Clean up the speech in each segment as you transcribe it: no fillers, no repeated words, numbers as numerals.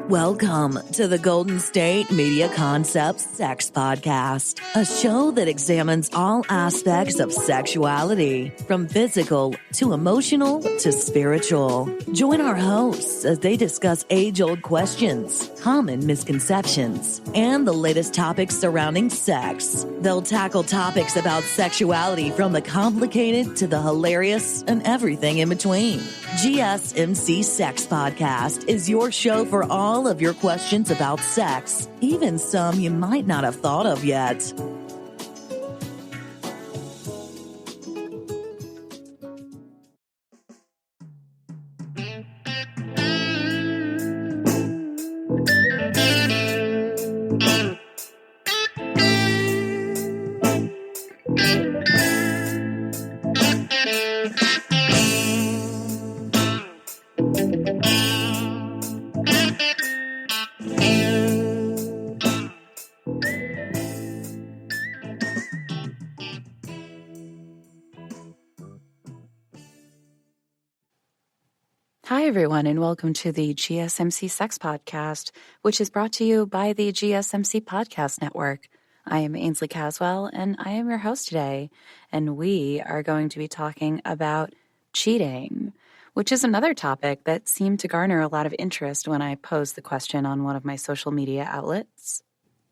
Welcome to the Golden State Media Concepts Sex Podcast, a show that examines all aspects of sexuality, from physical to emotional to spiritual. Join our hosts as they discuss age-old questions, common misconceptions, and the latest topics surrounding sex. They'll tackle topics about sexuality from the complicated to the hilarious and everything in between. GSMC Sex Podcast is your show for all of your questions about sex, even some you might not have thought of yet. Hi, everyone, and welcome to the GSMC Sex Podcast, which is brought to you by the GSMC Podcast Network. I am Ainslie Caswell, and I am your host today, and we are going to be talking about cheating, which is another topic that seemed to garner a lot of interest when I posed the question on one of my social media outlets.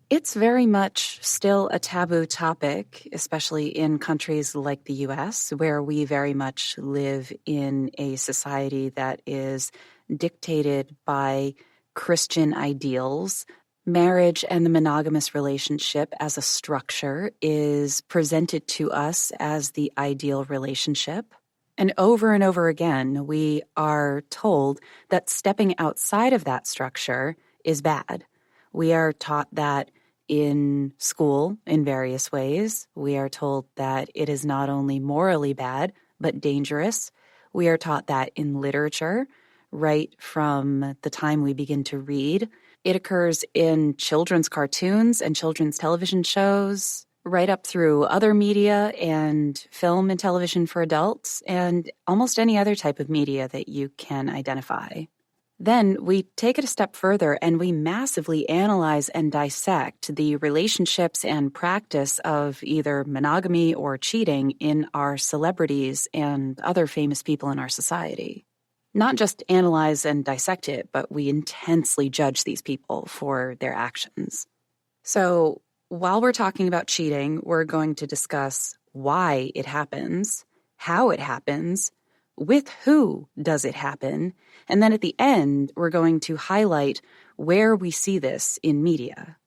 It's very much still a taboo topic, especially in countries like the U.S., where we very much live in a society that is dictated by Christian ideals. Marriage and the monogamous relationship as a structure is presented to us as the ideal relationship. And over again, we are told that stepping outside of that structure is bad. We are taught that in school in various ways. We are told that it is not only morally bad, but dangerous. We are taught that in literature, right from the time we begin to read. It occurs in children's cartoons and children's television shows, right up through other media and film and television for adults, and almost any other type of media that you can identify. Then we take it a step further and we massively analyze and dissect the relationships and practice of either monogamy or cheating in our celebrities and other famous people in our society. Not just analyze and dissect it, but we intensely judge these people for their actions. So while we're talking about cheating, we're going to discuss why it happens, how it happens, with who does it happen, and then at the end, we're going to highlight where we see this in media.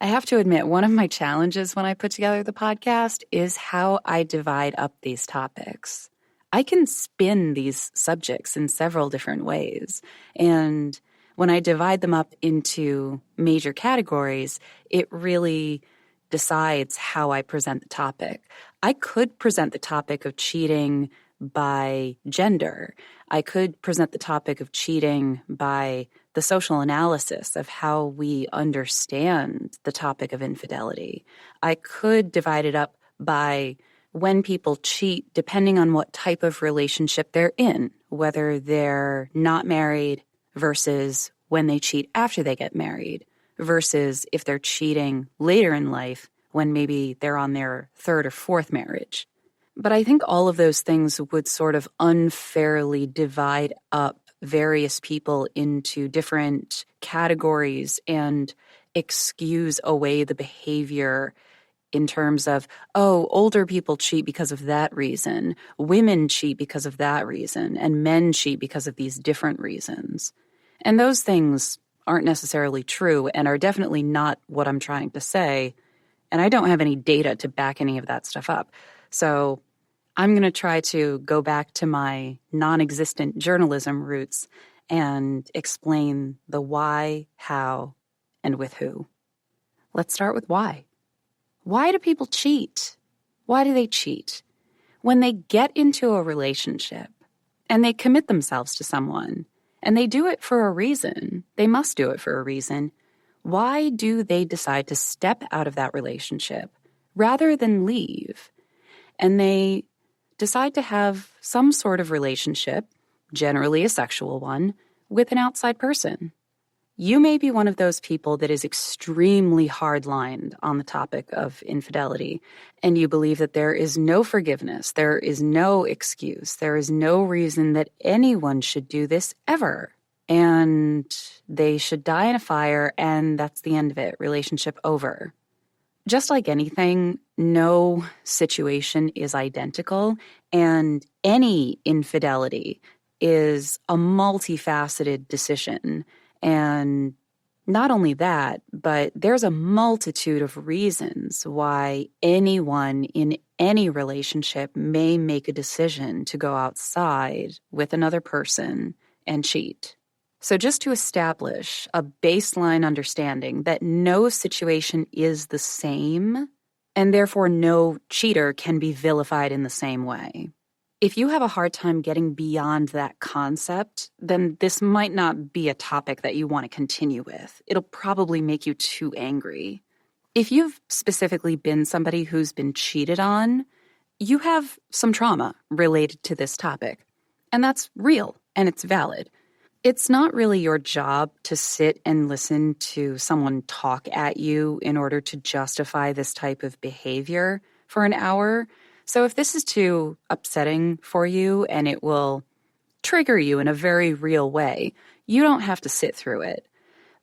I have to admit, one of my challenges when I put together the podcast is how I divide up these topics. I can spin these subjects in several different ways, and when I divide them up into major categories, it really decides how I present the topic. I could present the topic of cheating by gender. I could present the topic of cheating by the social analysis of how we understand the topic of infidelity. I could divide it up by when people cheat depending on what type of relationship they're in, whether they're not married versus when they cheat after they get married, versus if they're cheating later in life when maybe they're on their third or fourth marriage. But I think all of those things would sort of unfairly divide up various people into different categories and excuse away the behavior in terms of, oh, older people cheat because of that reason, women cheat because of that reason, and men cheat because of these different reasons. And those things aren't necessarily true and are definitely not what I'm trying to say. And I don't have any data to back any of that stuff up. So I'm going to try to go back to my non-existent journalism roots and explain the why, how, and with who. Let's start with why. Why do people cheat? Why do they cheat? When they get into a relationship and they commit themselves to someone and they do it for a reason, they must do it for a reason, why do they decide to step out of that relationship rather than leave? And they decide to have some sort of relationship, generally a sexual one, with an outside person. You may be one of those people that is extremely hard-lined on the topic of infidelity, and you believe that there is no forgiveness, there is no excuse, there is no reason that anyone should do this ever, and they should die in a fire, and that's the end of it, relationship over. Just like anything, no situation is identical, and any infidelity is a multifaceted decision. And not only that, but there's a multitude of reasons why anyone in any relationship may make a decision to go outside with another person and cheat. So just to establish a baseline understanding that no situation is the same, and therefore no cheater can be vilified in the same way. If you have a hard time getting beyond that concept, then this might not be a topic that you want to continue with. It'll probably make you too angry. If you've specifically been somebody who's been cheated on, you have some trauma related to this topic. And that's real, and it's valid. It's not really your job to sit and listen to someone talk at you in order to justify this type of behavior for an hour. So if this is too upsetting for you and it will trigger you in a very real way, you don't have to sit through it.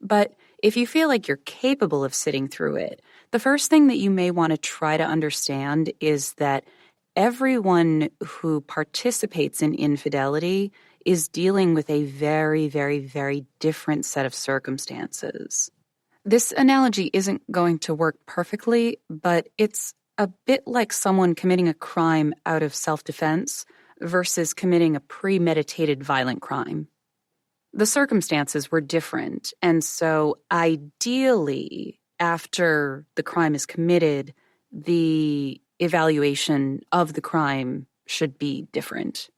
But if you feel like you're capable of sitting through it, the first thing that you may want to try to understand is that everyone who participates in infidelity is dealing with a very, very, very different set of circumstances. This analogy isn't going to work perfectly, but it's a bit like someone committing a crime out of self-defense versus committing a premeditated violent crime. The circumstances were different, and so ideally, after the crime is committed, the evaluation of the crime should be different.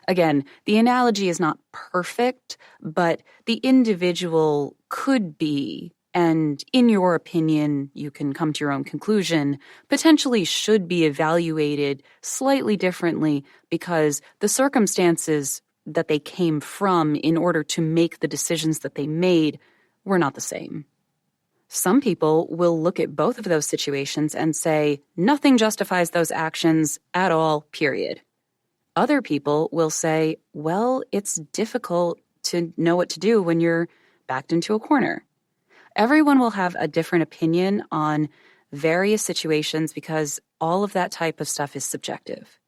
Again, the analogy is not perfect, but the individual could be, and in your opinion, you can come to your own conclusion, potentially should be evaluated slightly differently because the circumstances that they came from in order to make the decisions that they made were not the same. Some people will look at both of those situations and say, nothing justifies those actions at all, period. Other people will say, well, it's difficult to know what to do when you're backed into a corner. Everyone will have a different opinion on various situations because all of that type of stuff is subjective.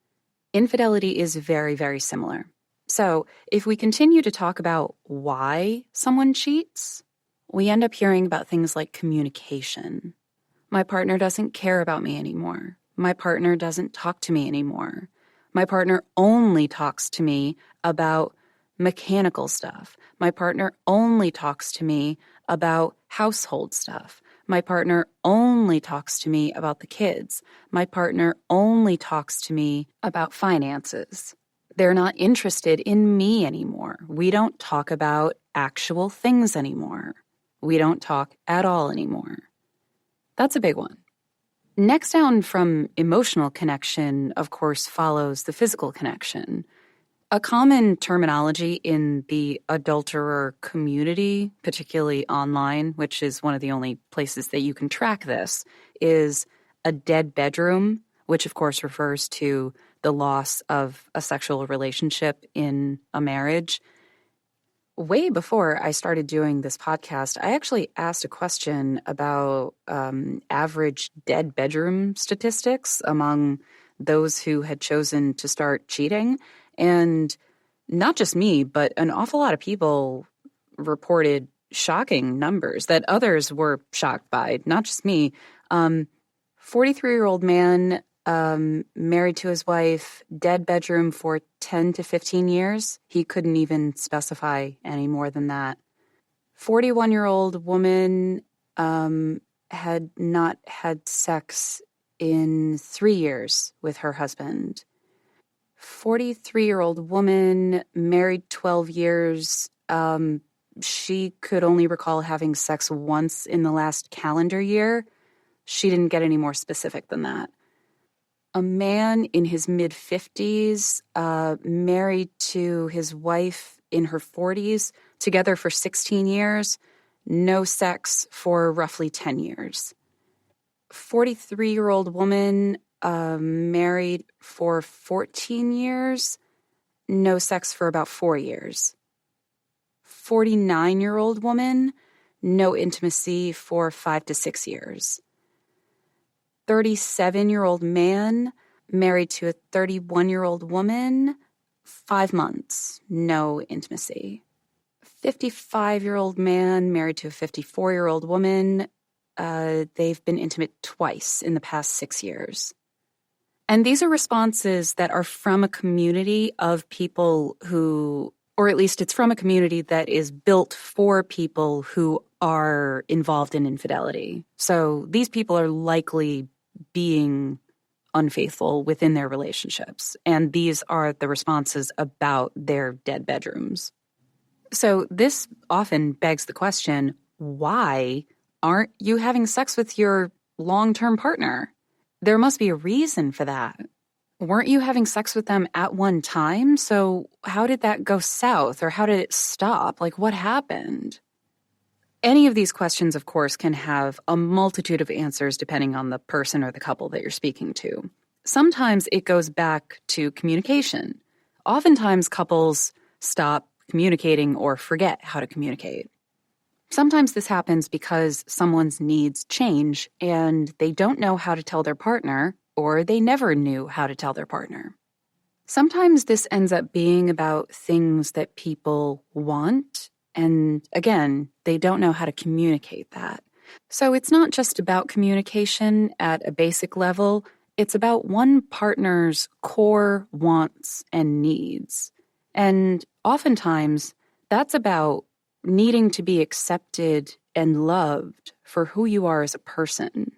Infidelity is very, very similar. So if we continue to talk about why someone cheats, we end up hearing about things like communication. My partner doesn't care about me anymore. My partner doesn't talk to me anymore. My partner only talks to me about mechanical stuff. My partner only talks to me about household stuff. My partner only talks to me about the kids. My partner only talks to me about finances. They're not interested in me anymore. We don't talk about actual things anymore. We don't talk at all anymore. That's a big one. Next down from emotional connection, of course, follows the physical connection. A common terminology in the adulterer community, particularly online, which is one of the only places that you can track this, is a dead bedroom, which of course refers to the loss of a sexual relationship in a marriage. Way before I started doing this podcast, I actually asked a question about average dead bedroom statistics among those who had chosen to start cheating. And not just me, but an awful lot of people reported shocking numbers that others were shocked by, not just me. 43-year-old man married to his wife, dead bedroom for 10 to 15 years. He couldn't even specify any more than that. 41-year-old woman had not had sex in 3 years with her husband. 43-year-old woman, married 12 years. She could only recall having sex once in the last calendar year. She didn't get any more specific than that. A man in his mid-50s, married to his wife in her 40s, together for 16 years, no sex for roughly 10 years. 43-year-old woman, married for 14 years, no sex for about 4 years. 49-year-old woman, no intimacy for 5 to 6 years. 37-year-old man, married to a 31-year-old woman, 5 months, no intimacy. 55-year-old man, married to a 54-year-old woman, they've been intimate twice in the past 6 years. And these are responses that are from a community of people who, or at least it's from a community that is built for people who are involved in infidelity. So these people are likely being unfaithful within their relationships. And these are the responses about their dead bedrooms. So this often begs the question, why aren't you having sex with your long-term partner? There must be a reason for that. Weren't you having sex with them at one time? So how did that go south, or how did it stop? Like, what happened? Any of these questions, of course, can have a multitude of answers depending on the person or the couple that you're speaking to. Sometimes it goes back to communication. Oftentimes couples stop communicating or forget how to communicate. Sometimes this happens because someone's needs change and they don't know how to tell their partner, or they never knew how to tell their partner. Sometimes this ends up being about things that people want, and again, they don't know how to communicate that. So it's not just about communication at a basic level, it's about one partner's core wants and needs. And oftentimes, that's about needing to be accepted and loved for who you are as a person.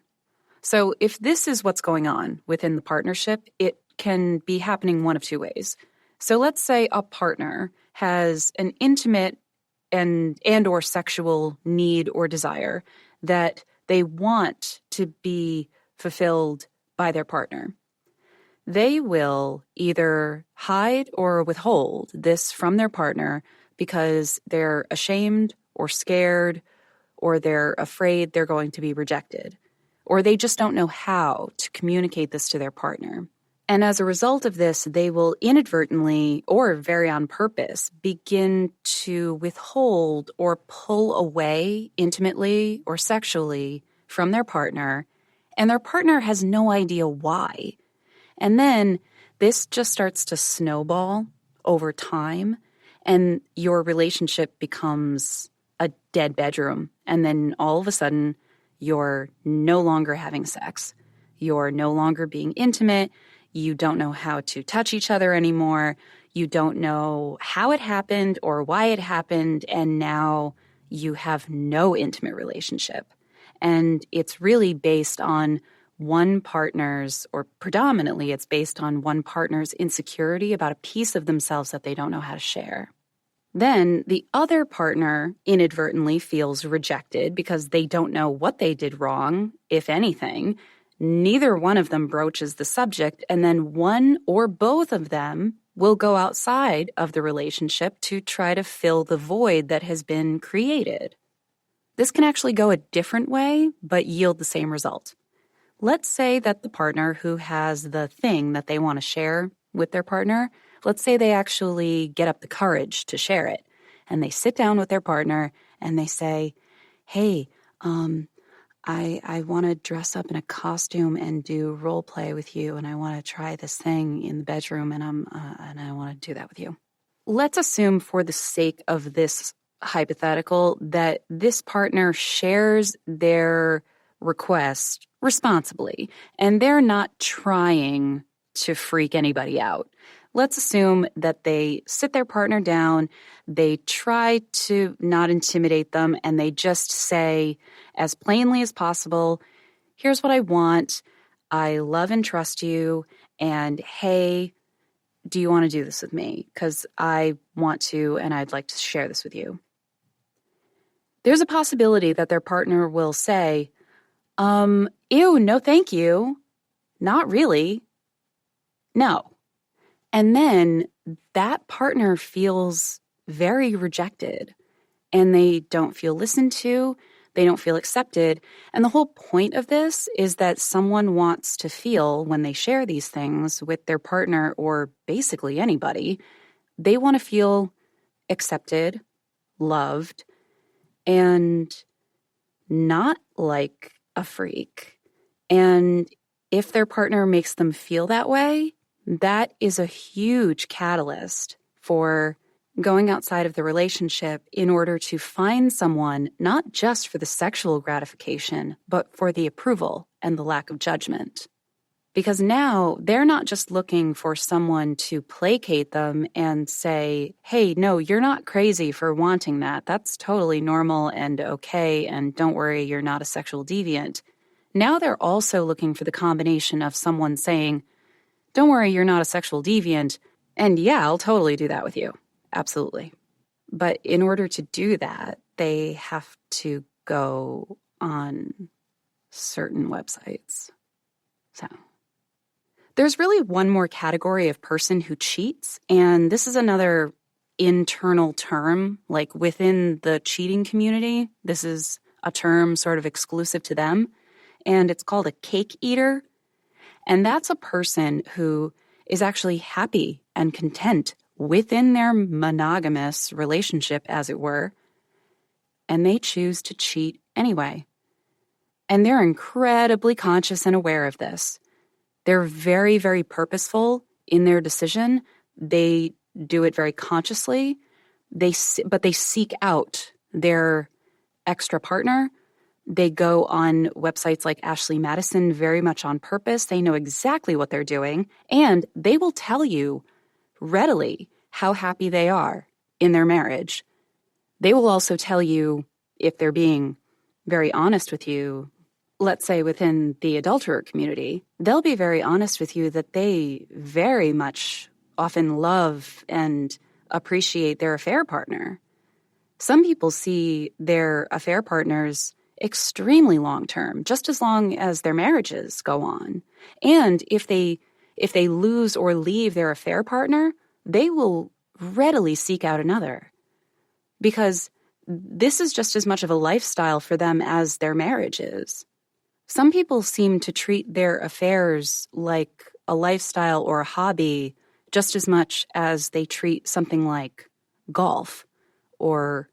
So if this is what's going on within the partnership, it can be happening one of two ways. So let's say a partner has an intimate and or sexual need or desire that they want to be fulfilled by their partner. They will either hide or withhold this from their partner because they're ashamed or scared, or they're afraid they're going to be rejected, or they just don't know how to communicate this to their partner. And as a result of this, they will inadvertently, or very on purpose, begin to withhold or pull away intimately or sexually from their partner, and their partner has no idea why. And then this just starts to snowball over time, and your relationship becomes a dead bedroom. And then all of a sudden, you're no longer having sex. You're no longer being intimate. You don't know how to touch each other anymore. You don't know how it happened or why it happened. And now you have no intimate relationship. And it's really based on one partner's, or predominantly it's based on one partner's insecurity about a piece of themselves that they don't know how to share. Then the other partner inadvertently feels rejected because they don't know what they did wrong, if anything. Neither one of them broaches the subject, and then one or both of them will go outside of the relationship to try to fill the void that has been created. This can actually go a different way, but yield the same result. Let's say that the partner who has the thing that they want to share with their partner, let's say they actually get up the courage to share it, and they sit down with their partner and they say, hey, I want to dress up in a costume and do role play with you, and I want to try this thing in the bedroom, and I want to do that with you. Let's assume, for the sake of this hypothetical, that this partner shares their request responsibly, and they're not trying to freak anybody out. Let's assume that they sit their partner down, they try to not intimidate them, and they just say as plainly as possible, here's what I want, I love and trust you, and hey, do you want to do this with me? Because I want to, and I'd like to share this with you. There's a possibility that their partner will say, ew, no thank you, not really, no. And then that partner feels very rejected, and they don't feel listened to. They don't feel accepted. And the whole point of this is that someone wants to feel, when they share these things with their partner or basically anybody, they want to feel accepted, loved, and not like a freak. And if their partner makes them feel that way, that is a huge catalyst for going outside of the relationship in order to find someone, not just for the sexual gratification, but for the approval and the lack of judgment. Because now they're not just looking for someone to placate them and say, hey, no, you're not crazy for wanting that. That's totally normal and okay, and don't worry, you're not a sexual deviant. Now they're also looking for the combination of someone saying, don't worry, you're not a sexual deviant, and yeah, I'll totally do that with you. Absolutely. But in order to do that, they have to go on certain websites. So there's really one more category of person who cheats, and this is another internal term, like within the cheating community. This is a term sort of exclusive to them, and it's called a cake eater. And that's a person who is actually happy and content within their monogamous relationship, as it were, and they choose to cheat anyway. And they're incredibly conscious and aware of this. They're very, very purposeful in their decision. They do it very consciously, but they seek out their extra partner. They go on websites like Ashley Madison very much on purpose. They know exactly what they're doing, and they will tell you readily how happy they are in their marriage. They will also tell you, if they're being very honest with you, let's say within the adulterer community, they'll be very honest with you that they very much often love and appreciate their affair partner. Some people see their affair partners extremely long-term, just as long as their marriages go on. And if they lose or leave their affair partner, they will readily seek out another, because this is just as much of a lifestyle for them as their marriage is. Some people seem to treat their affairs like a lifestyle or a hobby just as much as they treat something like golf or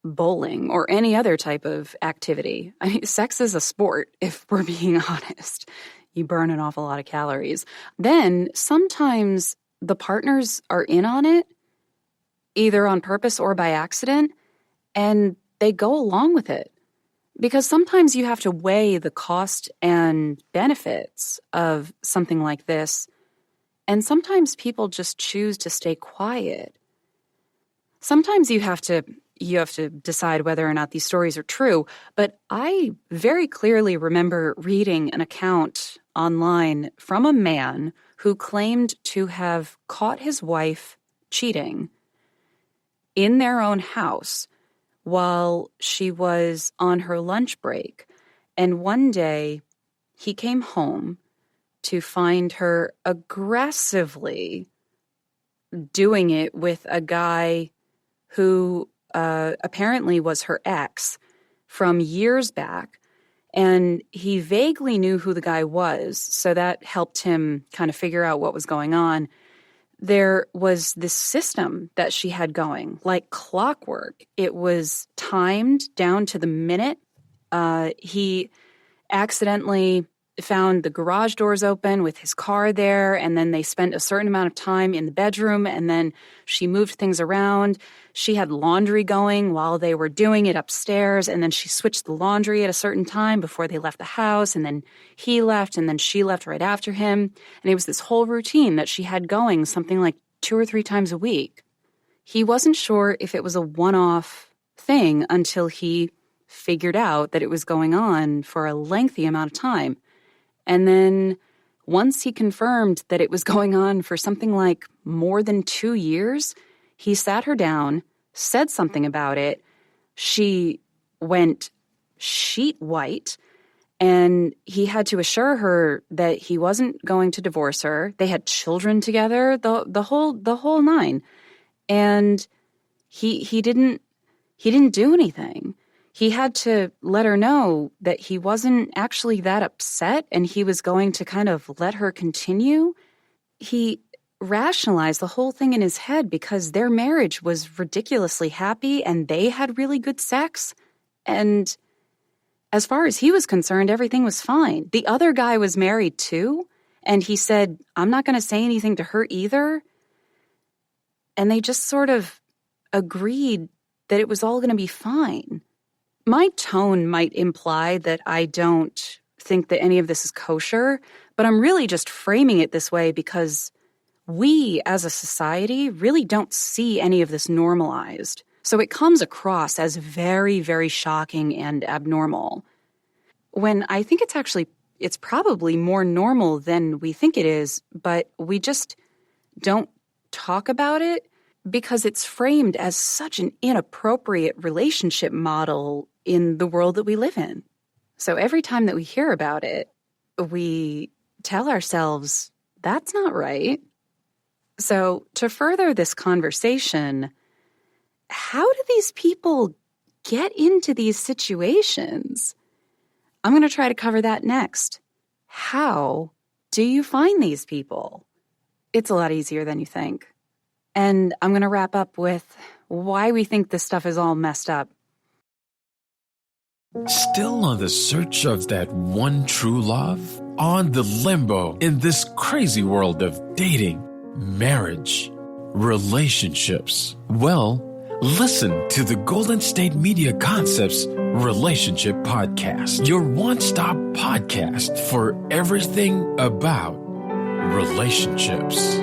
bowling or any other type of activity. I mean, sex is a sport, if we're being honest. You burn an awful lot of calories. Then sometimes the partners are in on it, either on purpose or by accident, and they go along with it. Because sometimes you have to weigh the cost and benefits of something like this, and sometimes people just choose to stay quiet. Sometimes you have to decide whether or not these stories are true, but I very clearly remember reading an account online from a man who claimed to have caught his wife cheating in their own house while she was on her lunch break. And one day he came home to find her aggressively doing it with a guy who apparently was her ex from years back. And he vaguely knew who the guy was, so that helped him kind of figure out what was going on. There was this system that she had going, like clockwork. It was timed down to the minute. He accidentally found the garage doors open with his car there, and then they spent a certain amount of time in the bedroom, and then she moved things around. She had laundry going while they were doing it upstairs, and then she switched the laundry at a certain time before they left the house, and then he left, and then she left right after him. And it was this whole routine that she had going something like 2 or 3 times a week. He wasn't sure if it was a one-off thing until he figured out that it was going on for a lengthy amount of time. And then once he confirmed that it was going on for something like more than 2 years, he sat her down, said something about it. She went sheet white, and he had to assure her that he wasn't going to divorce her. They had children together, the whole nine. And he didn't do anything. He had to let her know that he wasn't actually that upset and he was going to kind of let her continue. He rationalized the whole thing in his head because their marriage was ridiculously happy and they had really good sex. And as far as he was concerned, everything was fine. The other guy was married too, and he said, I'm not going to say anything to her either. And they just sort of agreed that it was all going to be fine. My tone might imply that I don't think that any of this is kosher, but I'm really just framing it this way because we as a society really don't see any of this normalized. So it comes across as very, very shocking and abnormal. When I think it's probably more normal than we think it is, but we just don't talk about it because it's framed as such an inappropriate relationship model in the world that we live in. So every time that we hear about it, we tell ourselves, that's not right. So to further this conversation, how do these people get into these situations? I'm going to try to cover that next. How do you find these people? It's a lot easier than you think. And I'm going to wrap up with why we think this stuff is all messed up. Still on the search of that one true love? On the limbo in this crazy world of dating, marriage, relationships? Well, listen to the Golden State Media Concepts Relationship Podcast, your one-stop podcast for everything about relationships.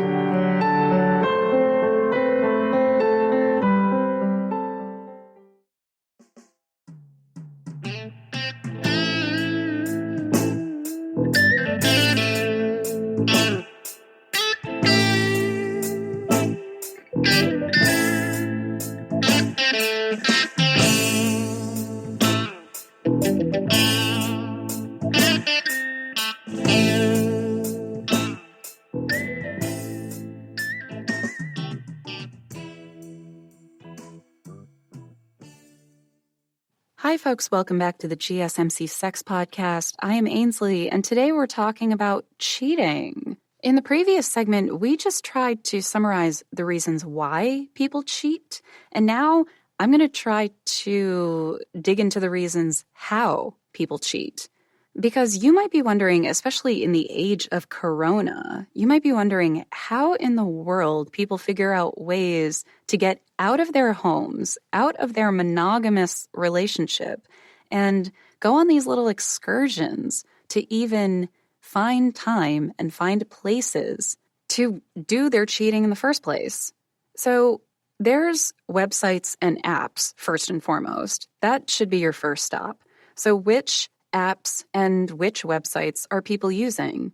Hi, folks. Welcome back to the GSMC Sex Podcast. I am Ainslie, and today we're talking about cheating. In the previous segment, we just tried to summarize the reasons why people cheat, and now I'm going to try to dig into the reasons how people cheat. Because you might be wondering, especially in the age of Corona, you might be wondering how in the world people figure out ways to get out of their homes, out of their monogamous relationship, and go on these little excursions to even find time and find places to do their cheating in the first place. So there's websites and apps, first and foremost. That should be your first stop. So which apps and which websites are people using?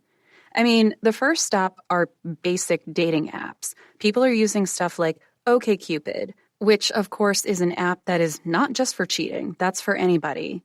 I mean, the first stop are basic dating apps. People are using stuff like OkCupid, which of course is an app that is not just for cheating. That's for anybody.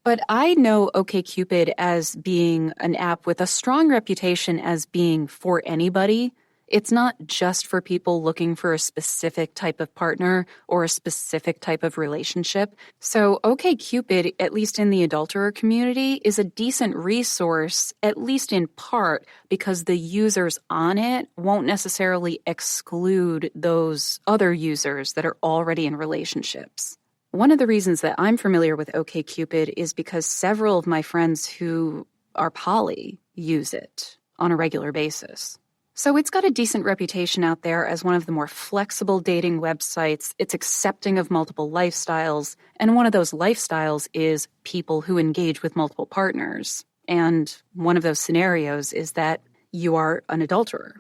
But I know OkCupid as being an app with a strong reputation as being for anybody. It's not just for people looking for a specific type of partner or a specific type of relationship. So OkCupid, at least in the adulterer community, is a decent resource, at least in part, because the users on it won't necessarily exclude those other users that are already in relationships. One of the reasons that I'm familiar with OkCupid is because several of my friends who are poly use it on a regular basis. So it's got a decent reputation out there as one of the more flexible dating websites. It's accepting of multiple lifestyles, and one of those lifestyles is people who engage with multiple partners. And one of those scenarios is that you are an adulterer.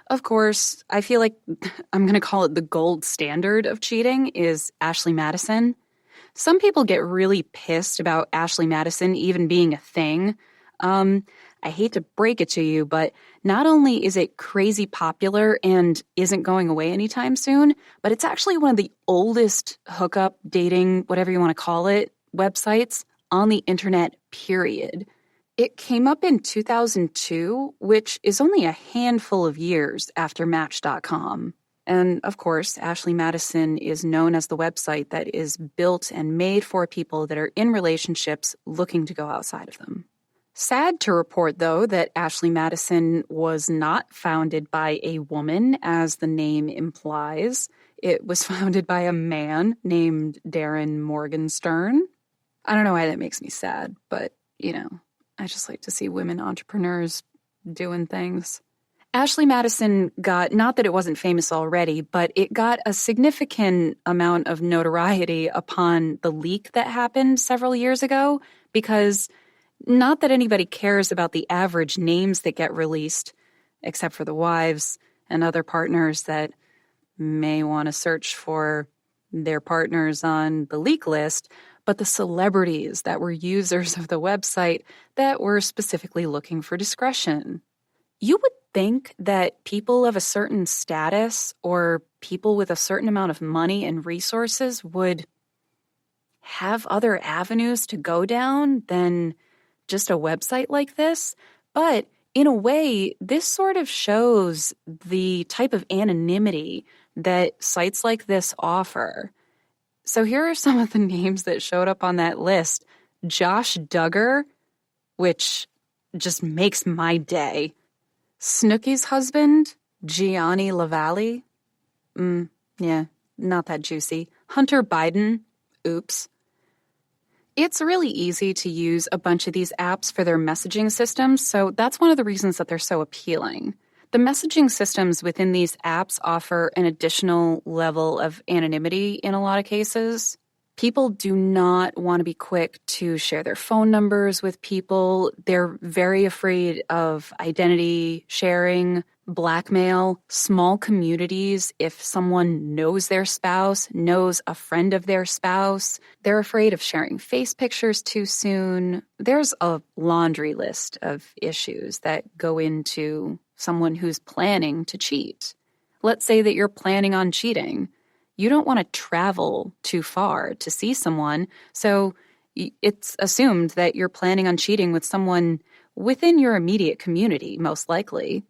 Of course, I feel like I'm going to call it the gold standard of cheating is Ashley Madison. Some people get really pissed about Ashley Madison even being a thing. I hate to break it to you, but not only is it crazy popular and isn't going away anytime soon, but it's actually one of the oldest hookup, dating, whatever you want to call it, websites on the internet, period. It came up in 2002, which is only a handful of years after Match.com. And of course, Ashley Madison is known as the website that is built and made for people that are in relationships looking to go outside of them. Sad to report, though, that Ashley Madison was not founded by a woman, as the name implies. It was founded by a man named Darren Morgenstern. I don't know why that makes me sad, but, I just like to see women entrepreneurs doing things. Ashley Madison got, not that it wasn't famous already, but it got a significant amount of notoriety upon the leak that happened several years ago, because not that anybody cares about the average names that get released, except for the wives and other partners that may want to search for their partners on the leak list, but the celebrities that were users of the website that were specifically looking for discretion. You would think that people of a certain status or people with a certain amount of money and resources would have other avenues to go down than just a website like this, but in a way, this sort of shows the type of anonymity that sites like this offer. So here are some of the names that showed up on that list. Josh Duggar, which just makes my day. Snooki's husband, Gianni Lavalli. Yeah, not that juicy. Hunter Biden. Oops. It's really easy to use a bunch of these apps for their messaging systems, so that's one of the reasons that they're so appealing. The messaging systems within these apps offer an additional level of anonymity in a lot of cases. People do not want to be quick to share their phone numbers with people. They're very afraid of identity sharing, blackmail, small communities. If someone knows their spouse, knows a friend of their spouse, they're afraid of sharing face pictures too soon. There's a laundry list of issues that go into someone who's planning to cheat. Let's say that you're planning on cheating. You don't want to travel too far to see someone, so it's assumed that you're planning on cheating with someone within your immediate community, most likely.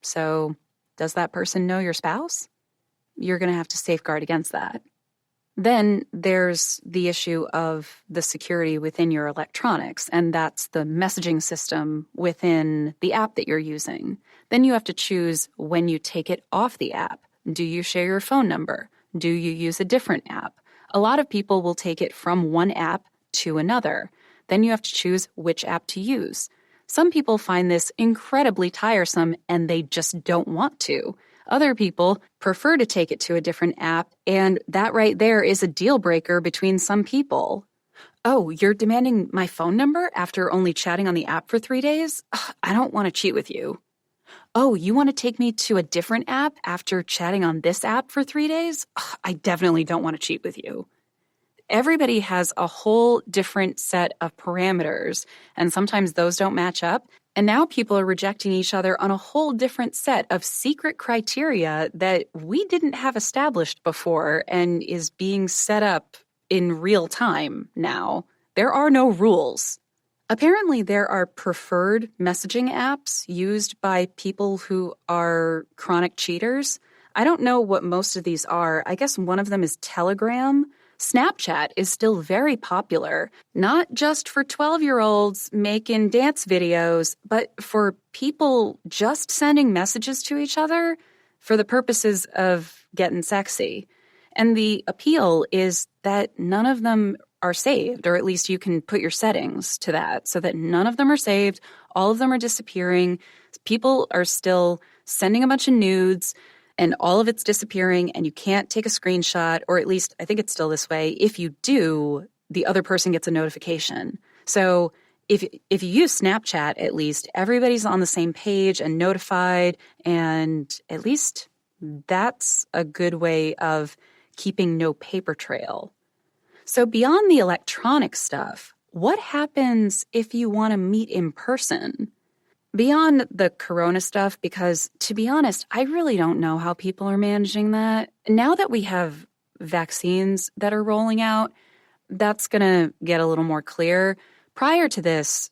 So does that person know your spouse? You're going to have to safeguard against that. Then there's the issue of the security within your electronics, and that's the messaging system within the app that you're using. Then you have to choose when you take it off the app. Do you share your phone number? Do you use a different app? A lot of people will take it from one app to another. Then you have to choose which app to use. Some people find this incredibly tiresome and they just don't want to. Other people prefer to take it to a different app, and that right there is a deal breaker between some people. Oh, you're demanding my phone number after only chatting on the app for 3 days? Ugh, I don't want to cheat with you. Oh, you want to take me to a different app after chatting on this app for 3 days? Ugh, I definitely don't want to cheat with you. Everybody has a whole different set of parameters, and sometimes those don't match up. And now people are rejecting each other on a whole different set of secret criteria that we didn't have established before and is being set up in real time now. There are no rules. Apparently, there are preferred messaging apps used by people who are chronic cheaters. I don't know what most of these are. I guess one of them is Telegram. Snapchat is still very popular, not just for 12-year-olds making dance videos, but for people just sending messages to each other for the purposes of getting sexy. And the appeal is that none of them are saved, or at least you can put your settings to that so that none of them are saved, all of them are disappearing, people are still sending a bunch of nudes, and all of it's disappearing, and you can't take a screenshot, or at least I think it's still this way. If you do, the other person gets a notification. So if you use Snapchat, at least everybody's on the same page and notified, and at least that's a good way of keeping no paper trail. So beyond the electronic stuff, what happens if you want to meet in person? Beyond the corona stuff, because to be honest, I really don't know how people are managing that. Now that we have vaccines that are rolling out, that's going to get a little more clear. Prior to this,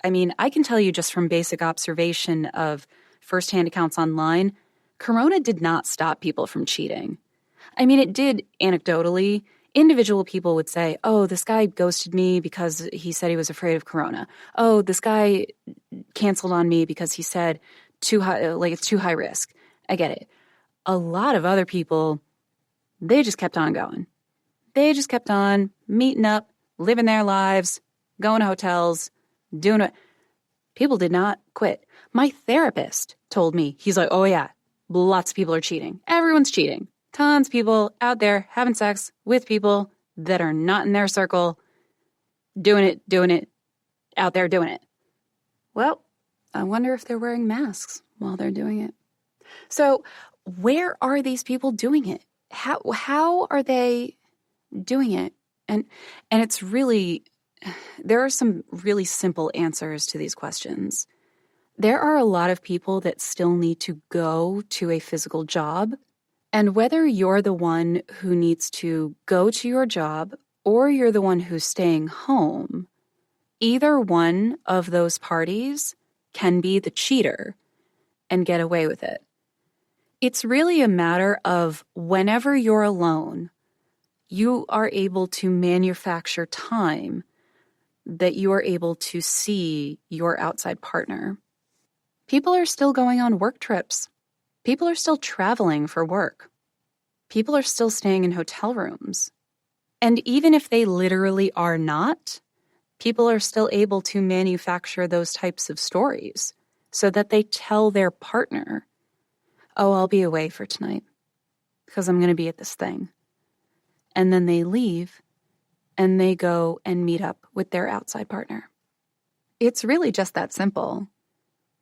I mean, I can tell you just from basic observation of firsthand accounts online, Corona did not stop people from cheating. I mean, it did anecdotally. Individual people would say, oh, this guy ghosted me because he said he was afraid of Corona. Oh, this guy canceled on me because he said it's too high risk. I get it. A lot of other people, they just kept on going. They just kept on meeting up, living their lives, going to hotels, doing it. People did not quit. My therapist told me, he's like, oh yeah, lots of people are cheating. Everyone's cheating. Tons of people out there having sex with people that are not in their circle, doing it, out there doing it. Well, I wonder if they're wearing masks while they're doing it. So where are these people doing it? How are they doing it? And it's really, there are some really simple answers to these questions. There are a lot of people that still need to go to a physical job. And whether you're the one who needs to go to your job or you're the one who's staying home, either one of those parties can be the cheater and get away with it. It's really a matter of whenever you're alone, you are able to manufacture time that you are able to see your outside partner. People are still going on work trips. People are still traveling for work. People are still staying in hotel rooms. And even if they literally are not, people are still able to manufacture those types of stories so that they tell their partner, oh, I'll be away for tonight because I'm going to be at this thing. And then they leave and they go and meet up with their outside partner. It's really just that simple.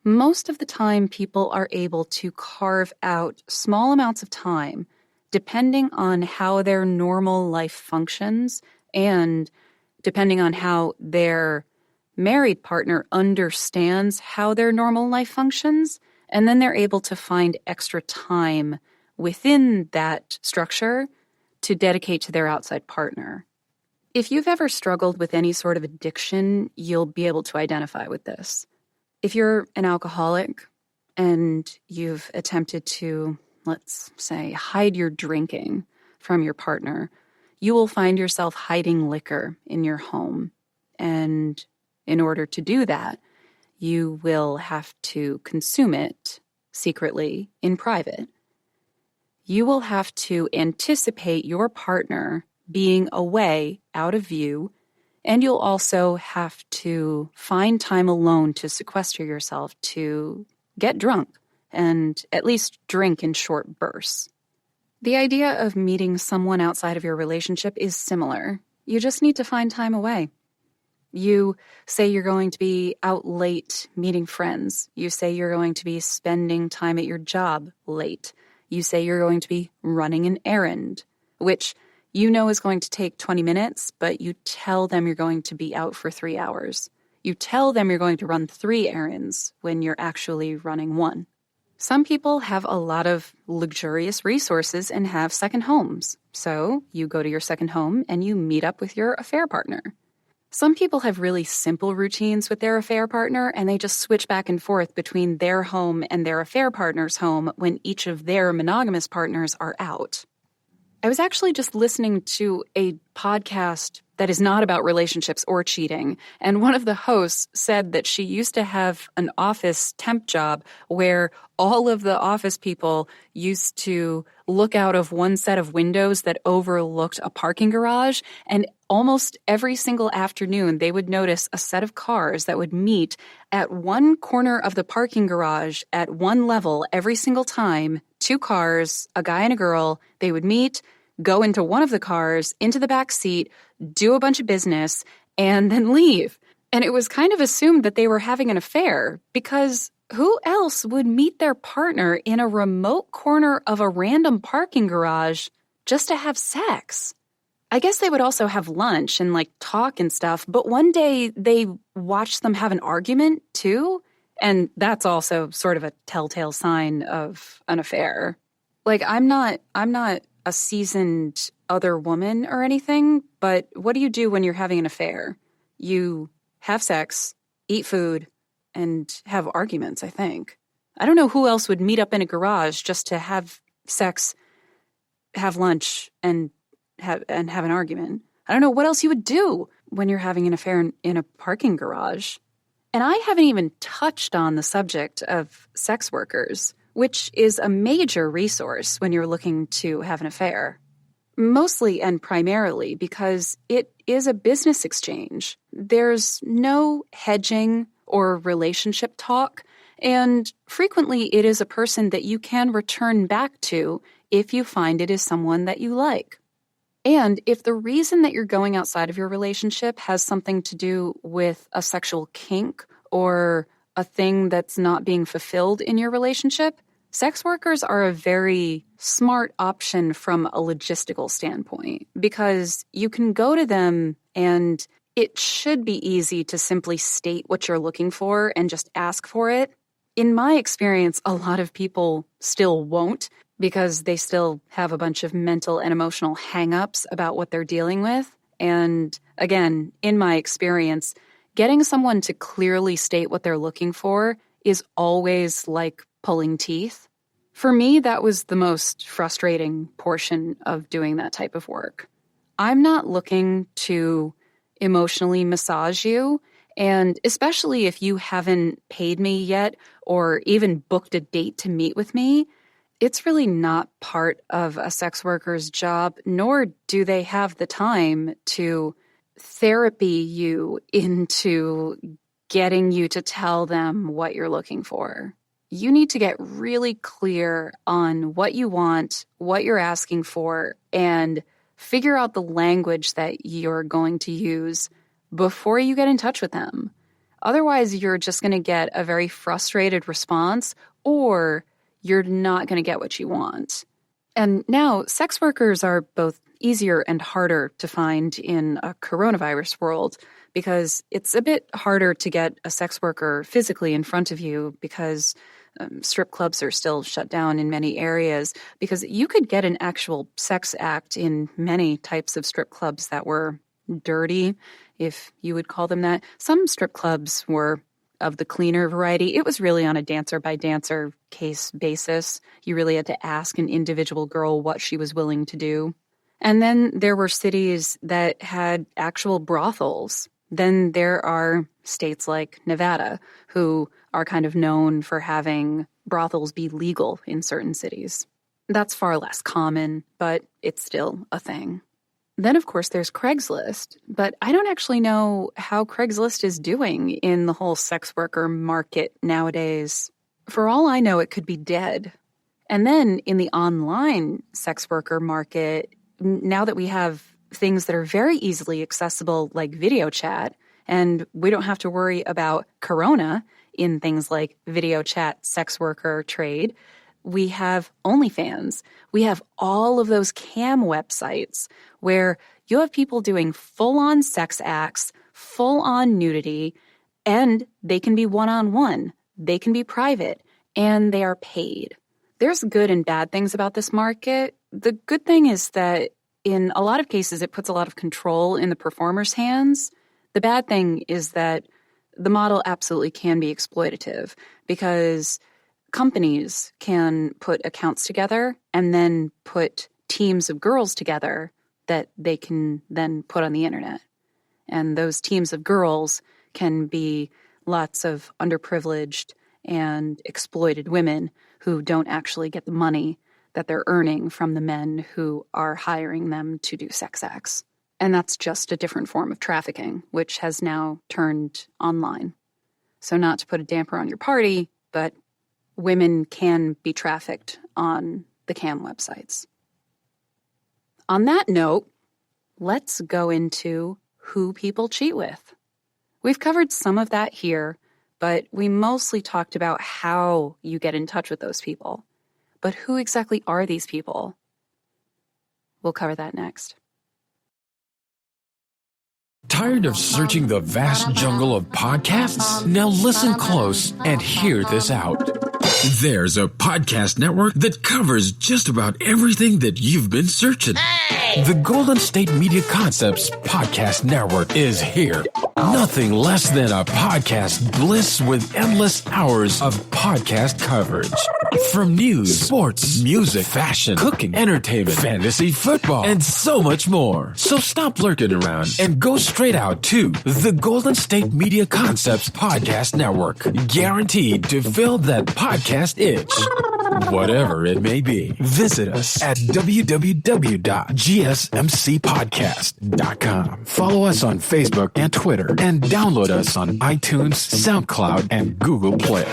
Most of the time, people are able to carve out small amounts of time depending on how their normal life functions and depending on how their married partner understands how their normal life functions, and then they're able to find extra time within that structure to dedicate to their outside partner. If you've ever struggled with any sort of addiction, you'll be able to identify with this. If you're an alcoholic and you've attempted to, let's say, hide your drinking from your partner, you will find yourself hiding liquor in your home. And in order to do that, you will have to consume it secretly in private. You will have to anticipate your partner being away, out of view, and you'll also have to find time alone to sequester yourself to get drunk and at least drink in short bursts. The idea of meeting someone outside of your relationship is similar. You just need to find time away. You say you're going to be out late meeting friends. You say you're going to be spending time at your job late. You say you're going to be running an errand, which you know is going to take 20 minutes, but you tell them you're going to be out for 3 hours. You tell them you're going to run 3 errands when you're actually running 1. Some people have a lot of luxurious resources and have second homes. So you go to your second home and you meet up with your affair partner. Some people have really simple routines with their affair partner, and they just switch back and forth between their home and their affair partner's home when each of their monogamous partners are out. I was actually just listening to a podcast that is not about relationships or cheating, and one of the hosts said that she used to have an office temp job where all of the office people used to look out of one set of windows that overlooked a parking garage, and almost every single afternoon they would notice a set of cars that would meet at one corner of the parking garage at one level every single time. 2 cars, a guy and a girl, they would meet, go into one of the cars, into the back seat, do a bunch of business, and then leave. And it was kind of assumed that they were having an affair because who else would meet their partner in a remote corner of a random parking garage just to have sex? I guess they would also have lunch and talk and stuff, but one day they watched them have an argument too, and that's also sort of a telltale sign of an affair. I'm not a seasoned other woman or anything, but what do you do when you're having an affair? You have sex, eat food, and have arguments, I think. I don't know who else would meet up in a garage just to have sex, have lunch, and have an argument. I don't know what else you would do when you're having an affair in a parking garage. And I haven't even touched on the subject of sex workers, which is a major resource when you're looking to have an affair. Mostly and primarily because it is a business exchange. There's no hedging or relationship talk, and frequently it is a person that you can return back to if you find it is someone that you like. And if the reason that you're going outside of your relationship has something to do with a sexual kink or a thing that's not being fulfilled in your relationship, sex workers are a very smart option from a logistical standpoint because you can go to them and it should be easy to simply state what you're looking for and just ask for it. In my experience, a lot of people still won't because they still have a bunch of mental and emotional hang-ups about what they're dealing with. And again, in my experience, getting someone to clearly state what they're looking for is always like pulling teeth. For me, that was the most frustrating portion of doing that type of work. I'm not looking to emotionally massage you, and especially if you haven't paid me yet or even booked a date to meet with me, it's really not part of a sex worker's job, nor do they have the time to therapy you into getting you to tell them what you're looking for. You need to get really clear on what you want, what you're asking for, and figure out the language that you're going to use before you get in touch with them. Otherwise, you're just going to get a very frustrated response, or you're not going to get what you want. And now, sex workers are both easier and harder to find in a coronavirus world because it's a bit harder to get a sex worker physically in front of you because strip clubs are still shut down in many areas, because you could get an actual sex act in many types of strip clubs that were dirty, if you would call them that. Some strip clubs were of the cleaner variety. It was really on a dancer-by-dancer case basis. You really had to ask an individual girl what she was willing to do. And then there were cities that had actual brothels. Then there are states like Nevada who are kind of known for having brothels be legal in certain cities. That's far less common, but it's still a thing. Then, of course, there's Craigslist, but I don't actually know how Craigslist is doing in the whole sex worker market nowadays. For all I know, it could be dead. And then in the online sex worker market, now that we have things that are very easily accessible like video chat, and we don't have to worry about corona in things like video chat, sex worker trade, we have OnlyFans. We have all of those cam websites where you have people doing full-on sex acts, full-on nudity, and they can be one-on-one, they can be private, and they are paid. There's good and bad things about this market. The good thing is that in a lot of cases, it puts a lot of control in the performer's hands. The bad thing is that the model absolutely can be exploitative because companies can put accounts together and then put teams of girls together that they can then put on the internet. And those teams of girls can be lots of underprivileged and exploited women who don't actually get the money that they're earning from the men who are hiring them to do sex acts. And that's just a different form of trafficking, which has now turned online. So not to put a damper on your party, but women can be trafficked on the cam websites. On that note, let's go into who people cheat with. We've covered some of that here, but we mostly talked about how you get in touch with those people. But who exactly are these people? We'll cover that next. Tired of searching the vast jungle of podcasts? Now listen close and hear this out. There's a podcast network that covers just about everything that you've been searching. Hey! The Golden State Media Concepts Podcast Network is here. Nothing less than a podcast bliss with endless hours of podcast coverage. From news, sports, music, fashion, cooking, entertainment, fantasy, football, and so much more. So stop lurking around and go straight out to the Golden State Media Concepts Podcast Network. Guaranteed to fill that podcast itch. Whatever it may be. Visit us at www.gsmcpodcast.com. Follow us on Facebook and Twitter, and download us on iTunes, SoundCloud, and Google Play.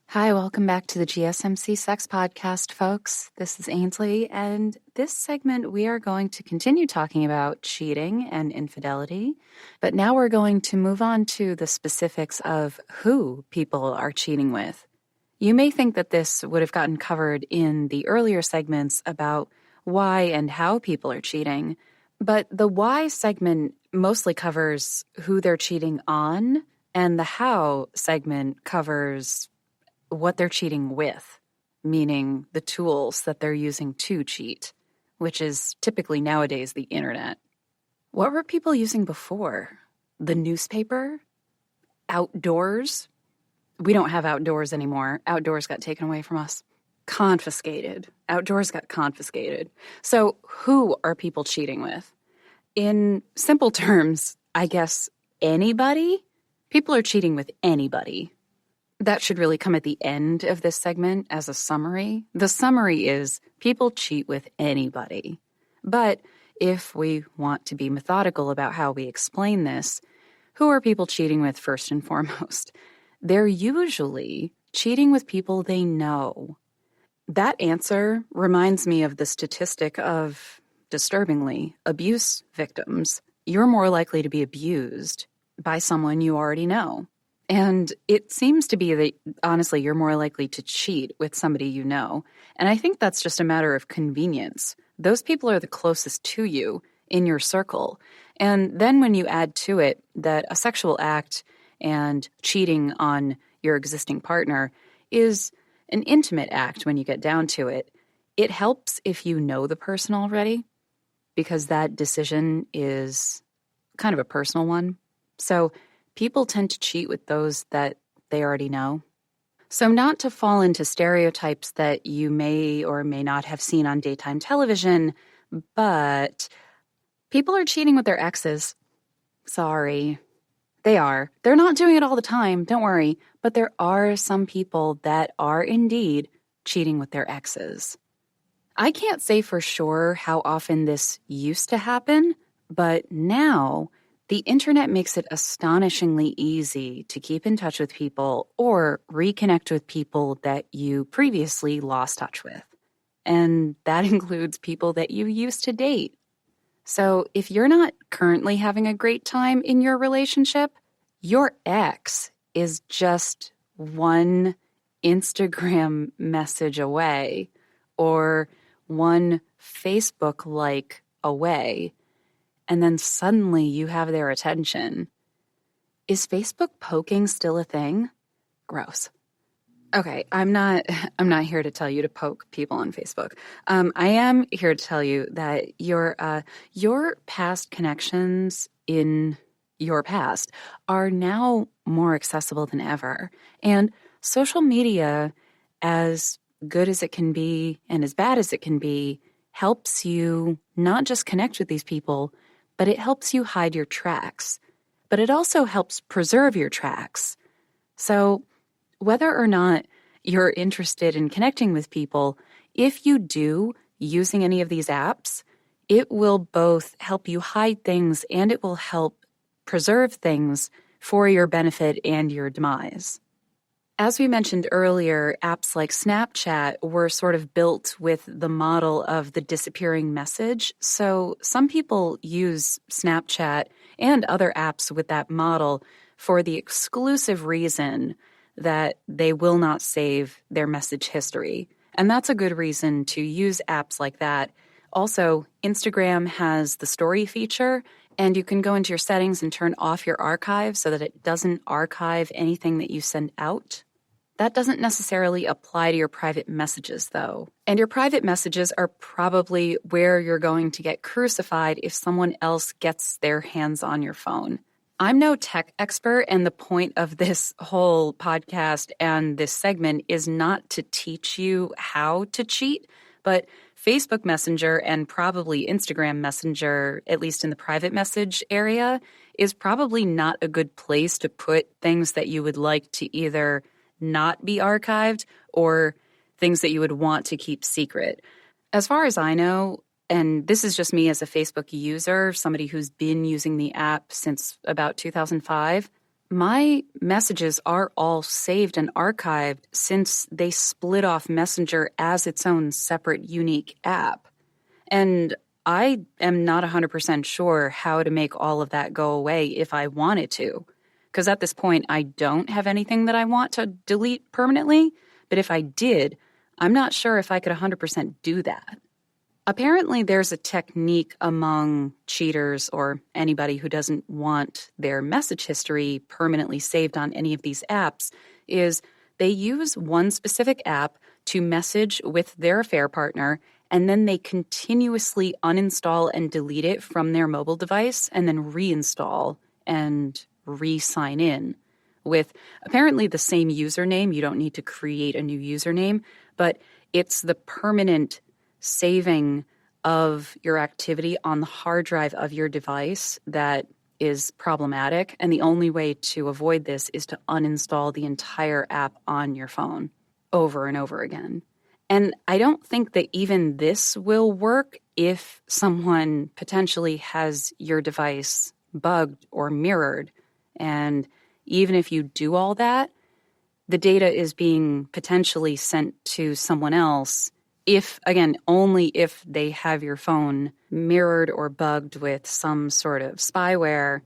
Hi, welcome back to the GSMC Sex Podcast, folks. This is Ainslie, and this segment we are going to continue talking about cheating and infidelity, but now we're going to move on to the specifics of who people are cheating with. You may think that this would have gotten covered in the earlier segments about why and how people are cheating, but the why segment mostly covers who they're cheating on, and the how segment covers what they're cheating with, meaning the tools that they're using to cheat, which is typically nowadays the internet. What were people using before? The newspaper? Outdoors? We don't have outdoors anymore. Outdoors got taken away from us. Confiscated. Outdoors got confiscated. So who are people cheating with? In simple terms, I guess anybody? People are cheating with anybody. That should really come at the end of this segment as a summary. The summary is people cheat with anybody. But if we want to be methodical about how we explain this, who are people cheating with first and foremost? They're usually cheating with people they know. That answer reminds me of the statistic of, disturbingly, abuse victims. You're more likely to be abused by someone you already know. And it seems to be that, honestly, you're more likely to cheat with somebody you know. And I think that's just a matter of convenience. Those people are the closest to you in your circle. And then when you add to it that a sexual act and cheating on your existing partner is an intimate act when you get down to it, it helps if you know the person already, because that decision is kind of a personal one. So people tend to cheat with those that they already know. So not to fall into stereotypes that you may or may not have seen on daytime television, but people are cheating with their exes. Sorry. They are. They're not doing it all the time, don't worry, but there are some people that are indeed cheating with their exes. I can't say for sure how often this used to happen, but now the internet makes it astonishingly easy to keep in touch with people or reconnect with people that you previously lost touch with. And that includes people that you used to date. So if you're not currently having a great time in your relationship, your ex is just one Instagram message away or one Facebook like away. And then suddenly you have their attention. Is Facebook poking still a thing? Gross. Okay, I'm not here to tell you to poke people on Facebook. I am here to tell you that your past connections in your past are now more accessible than ever. And social media, as good as it can be and as bad as it can be, helps you not just connect with these people, but it helps you hide your tracks. But it also helps preserve your tracks. So whether or not you're interested in connecting with people, if you do using any of these apps, it will both help you hide things and it will help preserve things for your benefit and your demise. As we mentioned earlier, apps like Snapchat were sort of built with the model of the disappearing message. So some people use Snapchat and other apps with that model for the exclusive reason that they will not save their message history. And that's a good reason to use apps like that. Also, Instagram has the story feature, and you can go into your settings and turn off your archive so that it doesn't archive anything that you send out. That doesn't necessarily apply to your private messages, though. And your private messages are probably where you're going to get crucified if someone else gets their hands on your phone. I'm no tech expert, and the point of this whole podcast and this segment is not to teach you how to cheat, but Facebook Messenger and probably Instagram Messenger, at least in the private message area, is probably not a good place to put things that you would like to either not be archived or things that you would want to keep secret. As far as I know, and this is just me as a Facebook user, somebody who's been using the app since about 2005, my messages are all saved and archived since they split off Messenger as its own separate, unique app. And I am not 100% sure how to make all of that go away if I wanted to. Because at this point, I don't have anything that I want to delete permanently. But if I did, I'm not sure if I could 100% do that. Apparently, there's a technique among cheaters or anybody who doesn't want their message history permanently saved on any of these apps is they use one specific app to message with their affair partner, and then they continuously uninstall and delete it from their mobile device and then reinstall and re-sign in with apparently the same username. You don't need to create a new username, but it's the permanent saving of your activity on the hard drive of your device that is problematic. And the only way to avoid this is to uninstall the entire app on your phone over and over again. And I don't think that even this will work if someone potentially has your device bugged or mirrored. And even if you do all that, the data is being potentially sent to someone else if, again, only if they have your phone mirrored or bugged with some sort of spyware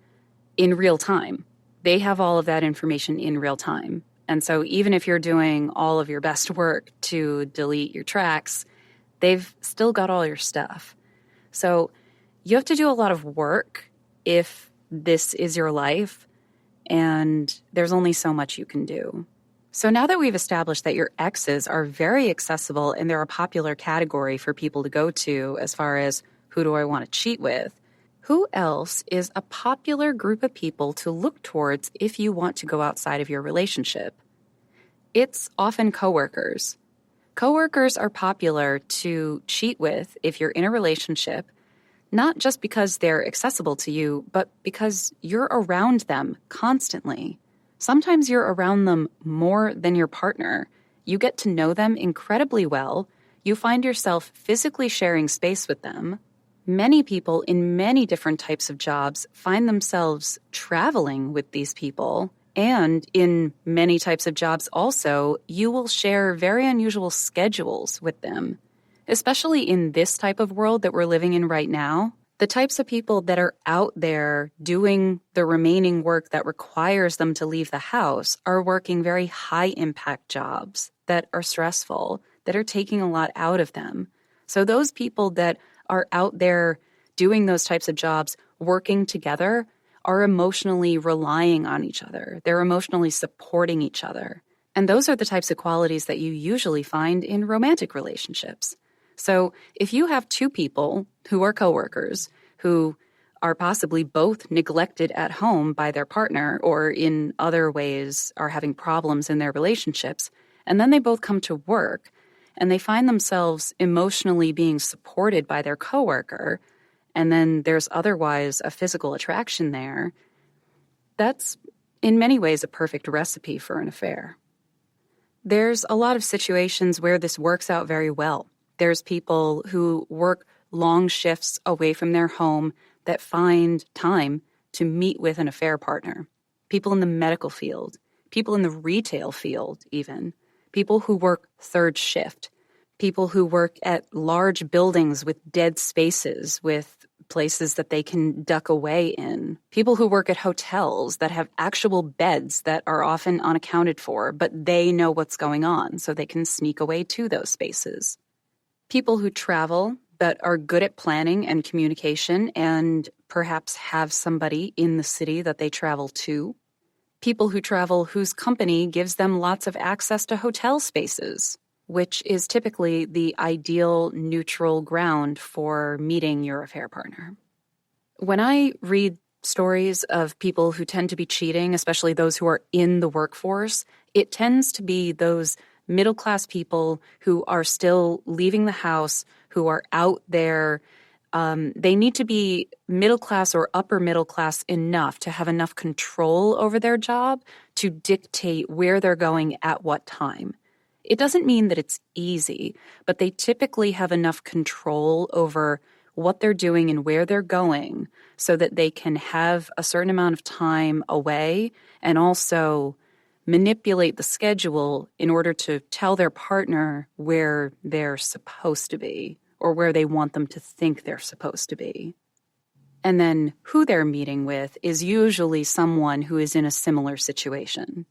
in real time. They have all of that information in real time. And so even if you're doing all of your best work to delete your tracks, they've still got all your stuff. So you have to do a lot of work if this is your life, and there's only so much you can do. So now that we've established that your exes are very accessible and they're a popular category for people to go to as far as who do I want to cheat with, who else is a popular group of people to look towards if you want to go outside of your relationship? It's often coworkers. Coworkers are popular to cheat with if you're in a relationship, not just because they're accessible to you, but because you're around them constantly. Sometimes you're around them more than your partner. You get to know them incredibly well. You find yourself physically sharing space with them. Many people in many different types of jobs find themselves traveling with these people. And in many types of jobs also, you will share very unusual schedules with them. Especially in this type of world that we're living in right now, the types of people that are out there doing the remaining work that requires them to leave the house are working very high-impact jobs that are stressful, that are taking a lot out of them. So those people that are out there doing those types of jobs, working together, are emotionally relying on each other. They're emotionally supporting each other. And those are the types of qualities that you usually find in romantic relationships. So if you have two people who are coworkers who are possibly both neglected at home by their partner or in other ways are having problems in their relationships, and then they both come to work and they find themselves emotionally being supported by their coworker, and then there's otherwise a physical attraction there, that's in many ways a perfect recipe for an affair. There's a lot of situations where this works out very well. There's people who work long shifts away from their home that find time to meet with an affair partner. People in the medical field, people in the retail field even, people who work third shift, people who work at large buildings with dead spaces, with places that they can duck away in, people who work at hotels that have actual beds that are often unaccounted for, but they know what's going on, so they can sneak away to those spaces. People who travel but are good at planning and communication and perhaps have somebody in the city that they travel to. People who travel whose company gives them lots of access to hotel spaces, which is typically the ideal neutral ground for meeting your affair partner. When I read stories of people who tend to be cheating, especially those who are in the workforce, it tends to be those middle-class people who are still leaving the house, who are out there. They need to be middle-class or upper middle-class enough to have enough control over their job to dictate where they're going at what time. It doesn't mean that it's easy, but they typically have enough control over what they're doing and where they're going so that they can have a certain amount of time away and also manipulate the schedule in order to tell their partner where they're supposed to be or where they want them to think they're supposed to be. And then who they're meeting with is usually someone who is in a similar situation.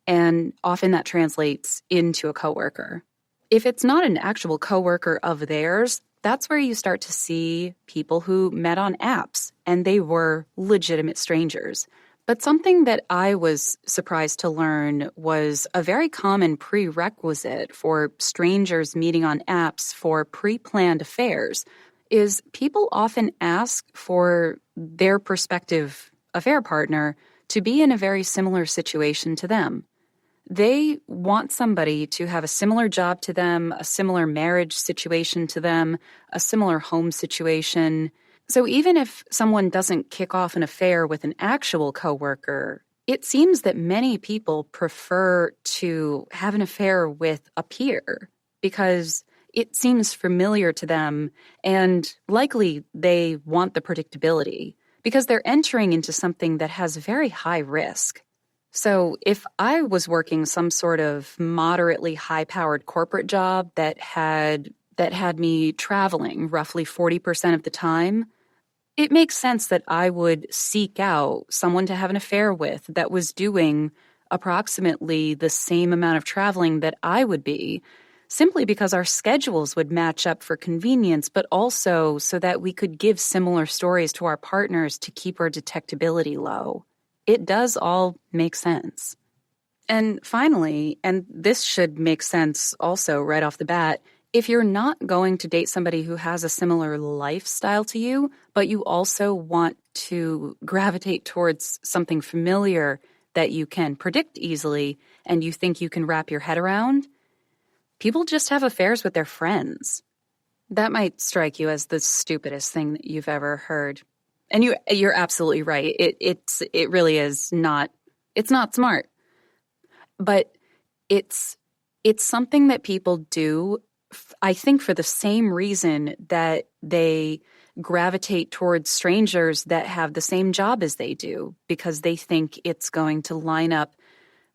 And often that translates into a coworker. If it's not an actual coworker of theirs, that's where you start to see people who met on apps and they were legitimate strangers. But something that I was surprised to learn was a very common prerequisite for strangers meeting on apps for pre-planned affairs is people often ask for their prospective affair partner to be in a very similar situation to them. They want somebody to have a similar job to them, a similar marriage situation to them, a similar home situation. So even if someone doesn't kick off an affair with an actual coworker, it seems that many people prefer to have an affair with a peer because it seems familiar to them and likely they want the predictability because they're entering into something that has very high risk. So if I was working some sort of moderately high-powered corporate job that had me traveling roughly 40% of the time, it makes sense that I would seek out someone to have an affair with that was doing approximately the same amount of traveling that I would be, simply because our schedules would match up for convenience, but also so that we could give similar stories to our partners to keep our detectability low. It does all make sense. And finally, and this should make sense also right off the bat, if you're not going to date somebody who has a similar lifestyle to you, but you also want to gravitate towards something familiar that you can predict easily and you think you can wrap your head around, people just have affairs with their friends. That might strike you as the stupidest thing that you've ever heard. And you're absolutely right. It really is not. It's not smart, but it's something that people do. I think for the same reason that they gravitate towards strangers that have the same job as they do, because they think it's going to line up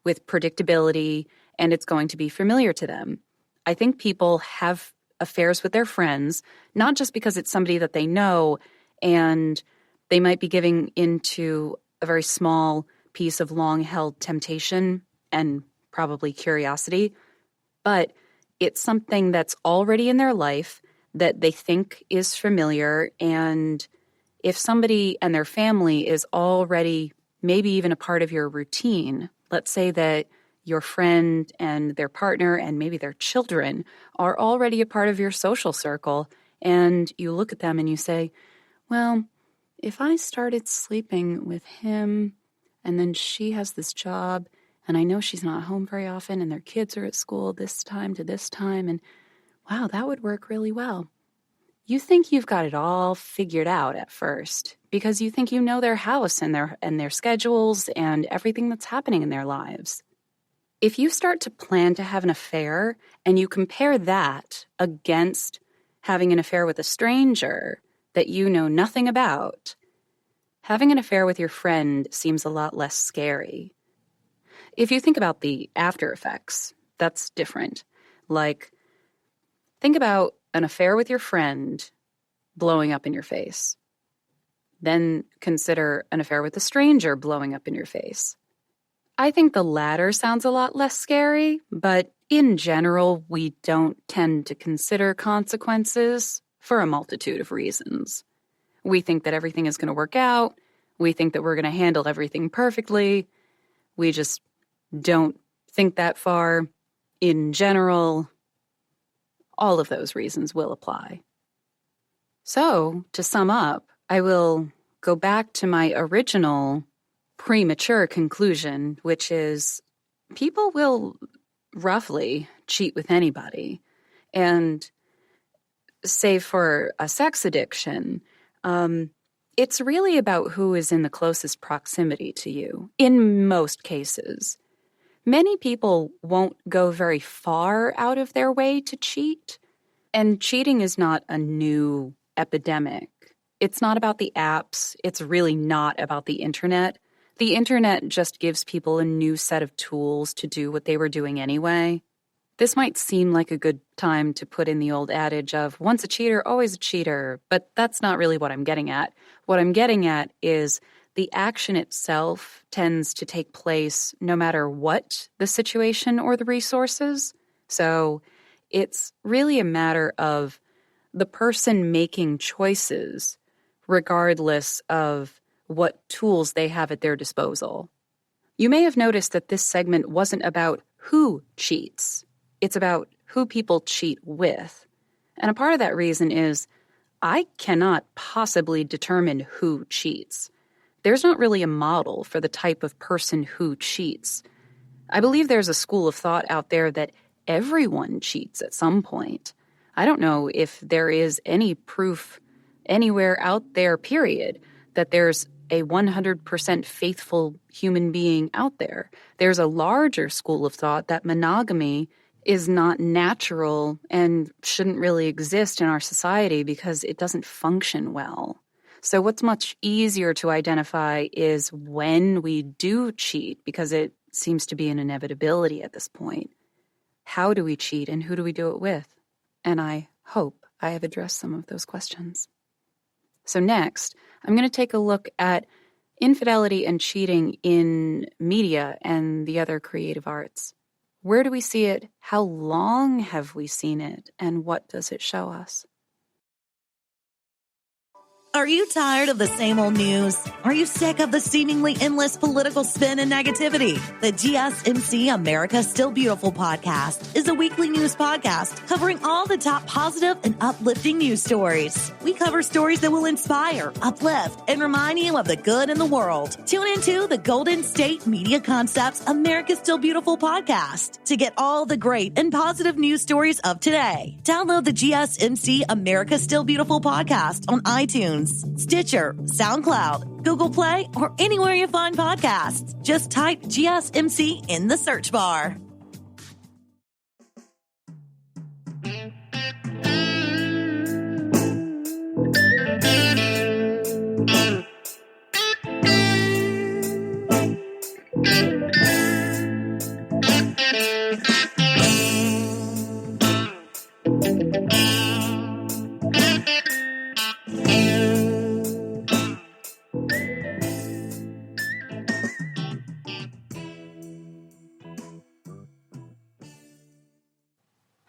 with predictability and it's going to be familiar to them. I think people have affairs with their friends, not just because it's somebody that they know and they might be giving into a very small piece of long-held temptation and probably curiosity, but it's something that's already in their life that they think is familiar. And if somebody and their family is already maybe even a part of your routine, let's say that your friend and their partner and maybe their children are already a part of your social circle, and you look at them and you say, well, if I started sleeping with him and then she has this job and I know she's not home very often and their kids are at school this time to this time, and wow, that would work really well. You think you've got it all figured out at first because you think you know their house and their schedules and everything that's happening in their lives. If you start to plan to have an affair and you compare that against having an affair with a stranger that you know nothing about, having an affair with your friend seems a lot less scary. if you think about the after effects, that's different. Like, think about an affair with your friend blowing up in your face. Then consider an affair with a stranger blowing up in your face. I think the latter sounds a lot less scary, but in general, we don't tend to consider consequences for a multitude of reasons. We think that everything is going to work out. We think that we're going to handle everything perfectly. We just don't think that far. In general, all of those reasons will apply. So, to sum up, I will go back to my original premature conclusion, which is people will roughly cheat with anybody. And save for a sex addiction, it's really about who is in the closest proximity to you, in most cases. Many people won't go very far out of their way to cheat, and cheating is not a new epidemic. It's not about the apps. It's really not about the internet. The internet just gives people a new set of tools to do what they were doing anyway. This might seem like a good time to put in the old adage of once a cheater, always a cheater, but that's not really what I'm getting at. What I'm getting at is the action itself tends to take place no matter what the situation or the resources. So it's really a matter of the person making choices regardless of what tools they have at their disposal. You may have noticed that this segment wasn't about who cheats. It's about who people cheat with. And a part of that reason is I cannot possibly determine who cheats. There's not really a model for the type of person who cheats. I believe there's a school of thought out there that everyone cheats at some point. I don't know if there is any proof anywhere out there, period, that there's a 100% faithful human being out there. There's a larger school of thought that monogamy is not natural and shouldn't really exist in our society because it doesn't function well. So what's much easier to identify is when we do cheat, because it seems to be an inevitability at this point. How do we cheat and who do we do it with? And I hope I have addressed some of those questions. So next, I'm going to take a look at infidelity and cheating in media and the other creative arts. Where do we see it? How long have we seen it? And what does it show us? Are you tired of the same old news? Are you sick of the seemingly endless political spin and negativity? The GSMC America Still Beautiful podcast is a weekly news podcast covering all the top positive and uplifting news stories. We cover stories that will inspire, uplift, and remind you of the good in the world. Tune into the Golden State Media Concepts America Still Beautiful podcast to get all the great and positive news stories of today. Download the GSMC America Still Beautiful podcast on iTunes, Stitcher, SoundCloud, Google Play, or anywhere you find podcasts. Just type GSMC in the search bar.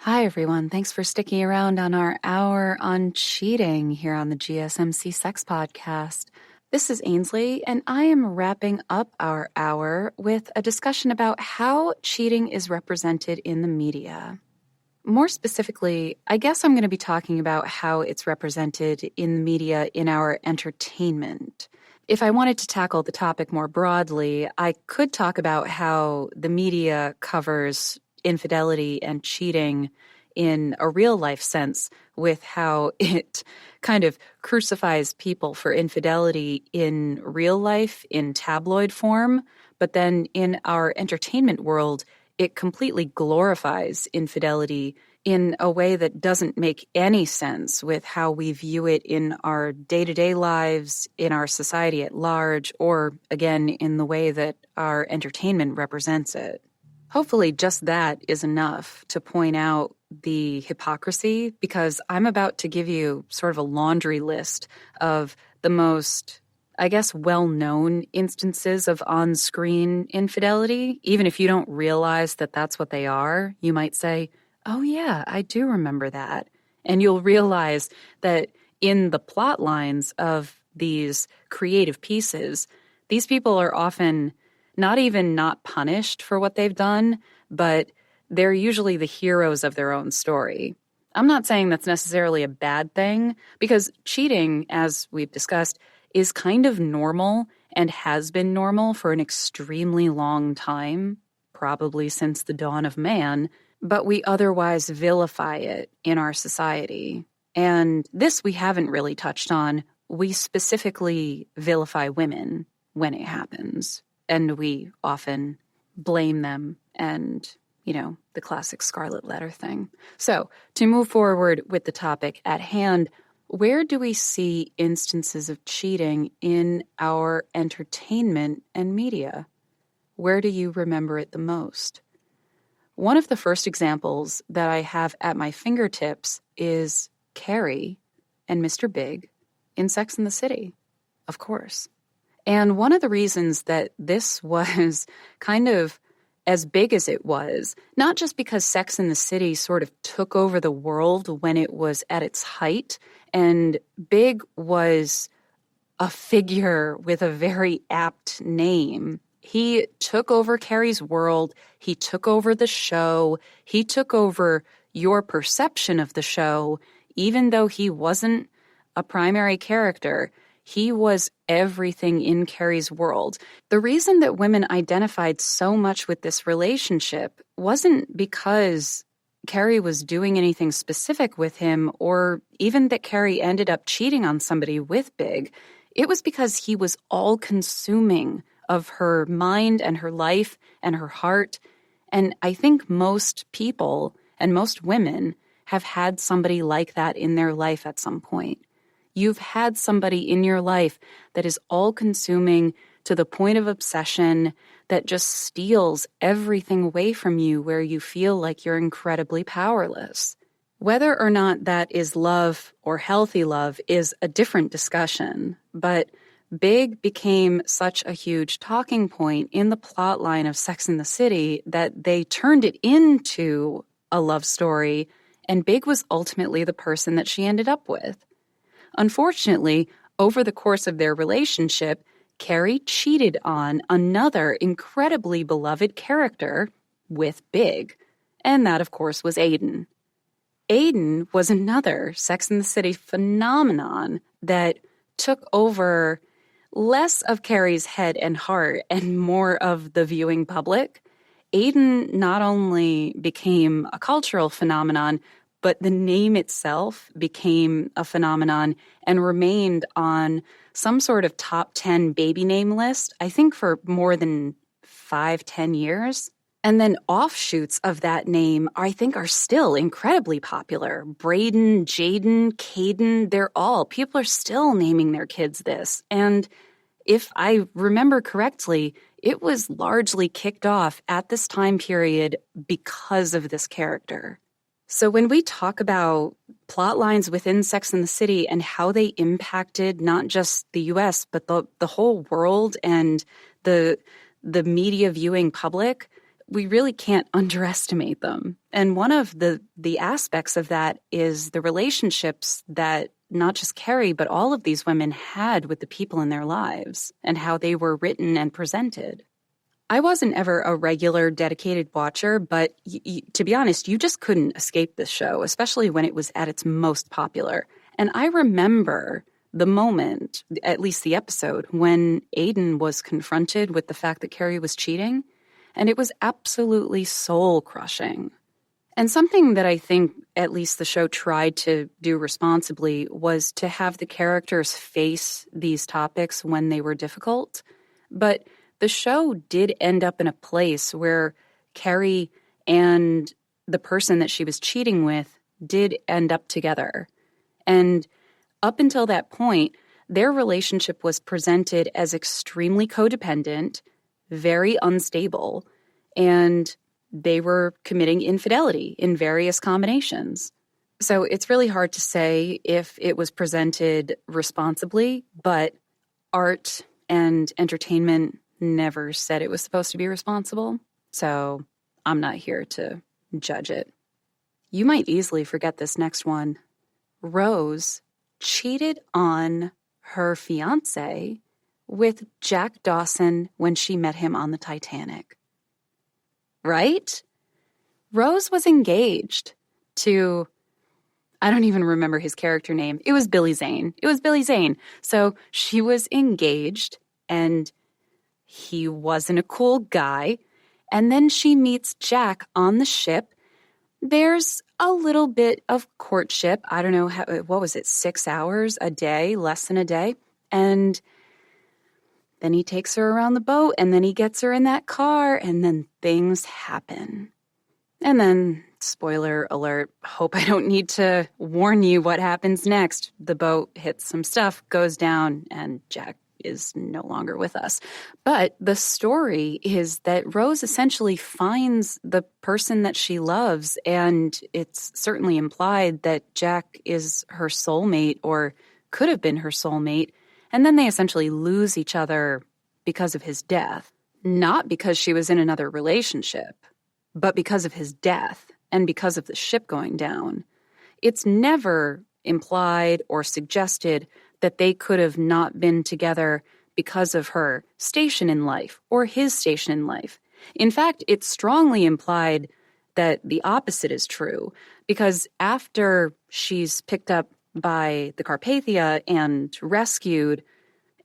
Hi, everyone. Thanks for sticking around on our hour on cheating here on the GSMC Sex Podcast. This is Ainslie, and I am wrapping up our hour with a discussion about how cheating is represented in the media. More specifically, I guess I'm going to be talking about how it's represented in the media in our entertainment. If I wanted to tackle the topic more broadly, I could talk about how the media covers infidelity and cheating in a real life sense, with how it kind of crucifies people for infidelity in real life in tabloid form, but then in our entertainment world, it completely glorifies infidelity in a way that doesn't make any sense with how we view it in our day-to-day lives, in our society at large, or, again, in the way that our entertainment represents it. Hopefully just that is enough to point out the hypocrisy, because I'm about to give you sort of a laundry list of the most, I guess, well-known instances of on-screen infidelity. Even if you don't realize that that's what they are, you might say, oh yeah, I do remember that. And you'll realize that in the plot lines of these creative pieces, these people are often not even not punished for what they've done, but they're usually the heroes of their own story. I'm not saying that's necessarily a bad thing, because cheating, as we've discussed, is kind of normal and has been normal for an extremely long time, probably since the dawn of man, but we otherwise vilify it in our society. And this we haven't really touched on. We specifically vilify women when it happens, and we often blame them and, the classic scarlet letter thing. So, to move forward with the topic at hand, where do we see instances of cheating in our entertainment and media? Where do you remember it the most? One of the first examples that I have at my fingertips is Carrie and Mr. Big in Sex and the City, of course. And one of the reasons that this was kind of as big as it was, not just because Sex and the City sort of took over the world when it was at its height, and Big was a figure with a very apt name. He took over Carrie's world, he took over the show, he took over your perception of the show, even though he wasn't a primary character. He was everything in Carrie's world. The reason that women identified so much with this relationship wasn't because Carrie was doing anything specific with him, or even that Carrie ended up cheating on somebody with Big. It was because he was all-consuming of her mind and her life and her heart. And I think most people and most women have had somebody like that in their life at some point. You've had somebody in your life that is all-consuming to the point of obsession, that just steals everything away from you, where you feel like you're incredibly powerless. Whether or not that is love or healthy love is a different discussion, but Big became such a huge talking point in the plot line of Sex and the City that they turned it into a love story, and Big was ultimately the person that she ended up with. Unfortunately, over the course of their relationship, Carrie cheated on another incredibly beloved character with Big, and that, of course, was Aiden. Aiden was another Sex and the City phenomenon that took over less of Carrie's head and heart and more of the viewing public. Aiden not only became a cultural phenomenon, but the name itself became a phenomenon and remained on some sort of top 10 baby name list, I think for more than 5-10 years. And then offshoots of that name, I think, are still incredibly popular. Braden, Jaden, Caden, people are still naming their kids this. And if I remember correctly, it was largely kicked off at this time period because of this character. So when we talk about plot lines within Sex and the City and how they impacted not just the U.S., but the whole world and the media viewing public, we really can't underestimate them. And one of the aspects of that is the relationships that not just Carrie, but all of these women had with the people in their lives and how they were written and presented. I wasn't ever a regular dedicated watcher, but to be honest, you just couldn't escape this show, especially when it was at its most popular. And I remember the moment, at least the episode, when Aiden was confronted with the fact that Carrie was cheating, and it was absolutely soul-crushing. And something that I think at least the show tried to do responsibly was to have the characters face these topics when they were difficult. But the show did end up in a place where Carrie and the person that she was cheating with did end up together. And up until that point, their relationship was presented as extremely codependent, very unstable, and they were committing infidelity in various combinations. So it's really hard to say if it was presented responsibly, but art and entertainment never said it was supposed to be responsible. So I'm not here to judge it. You might easily forget this next one. Rose cheated on her fiancé with Jack Dawson when she met him on the Titanic. Right? Rose was engaged to, I don't even remember his character name. It was Billy Zane. So she was engaged, and he wasn't a cool guy. And then she meets Jack on the ship. There's a little bit of courtship. I don't know, what was it, 6 hours a day, less than a day? And then he takes her around the boat, and then he gets her in that car, and then things happen. And then, spoiler alert, hope I don't need to warn you what happens next. The boat hits some stuff, goes down, and Jack is no longer with us. But the story is that Rose essentially finds the person that she loves, and it's certainly implied that Jack is her soulmate or could have been her soulmate, and then they essentially lose each other because of his death. Not because she was in another relationship, but because of his death and because of the ship going down. It's never implied or suggested that they could have not been together because of her station in life or his station in life. In fact, it's strongly implied that the opposite is true, because after she's picked up by the Carpathia and rescued,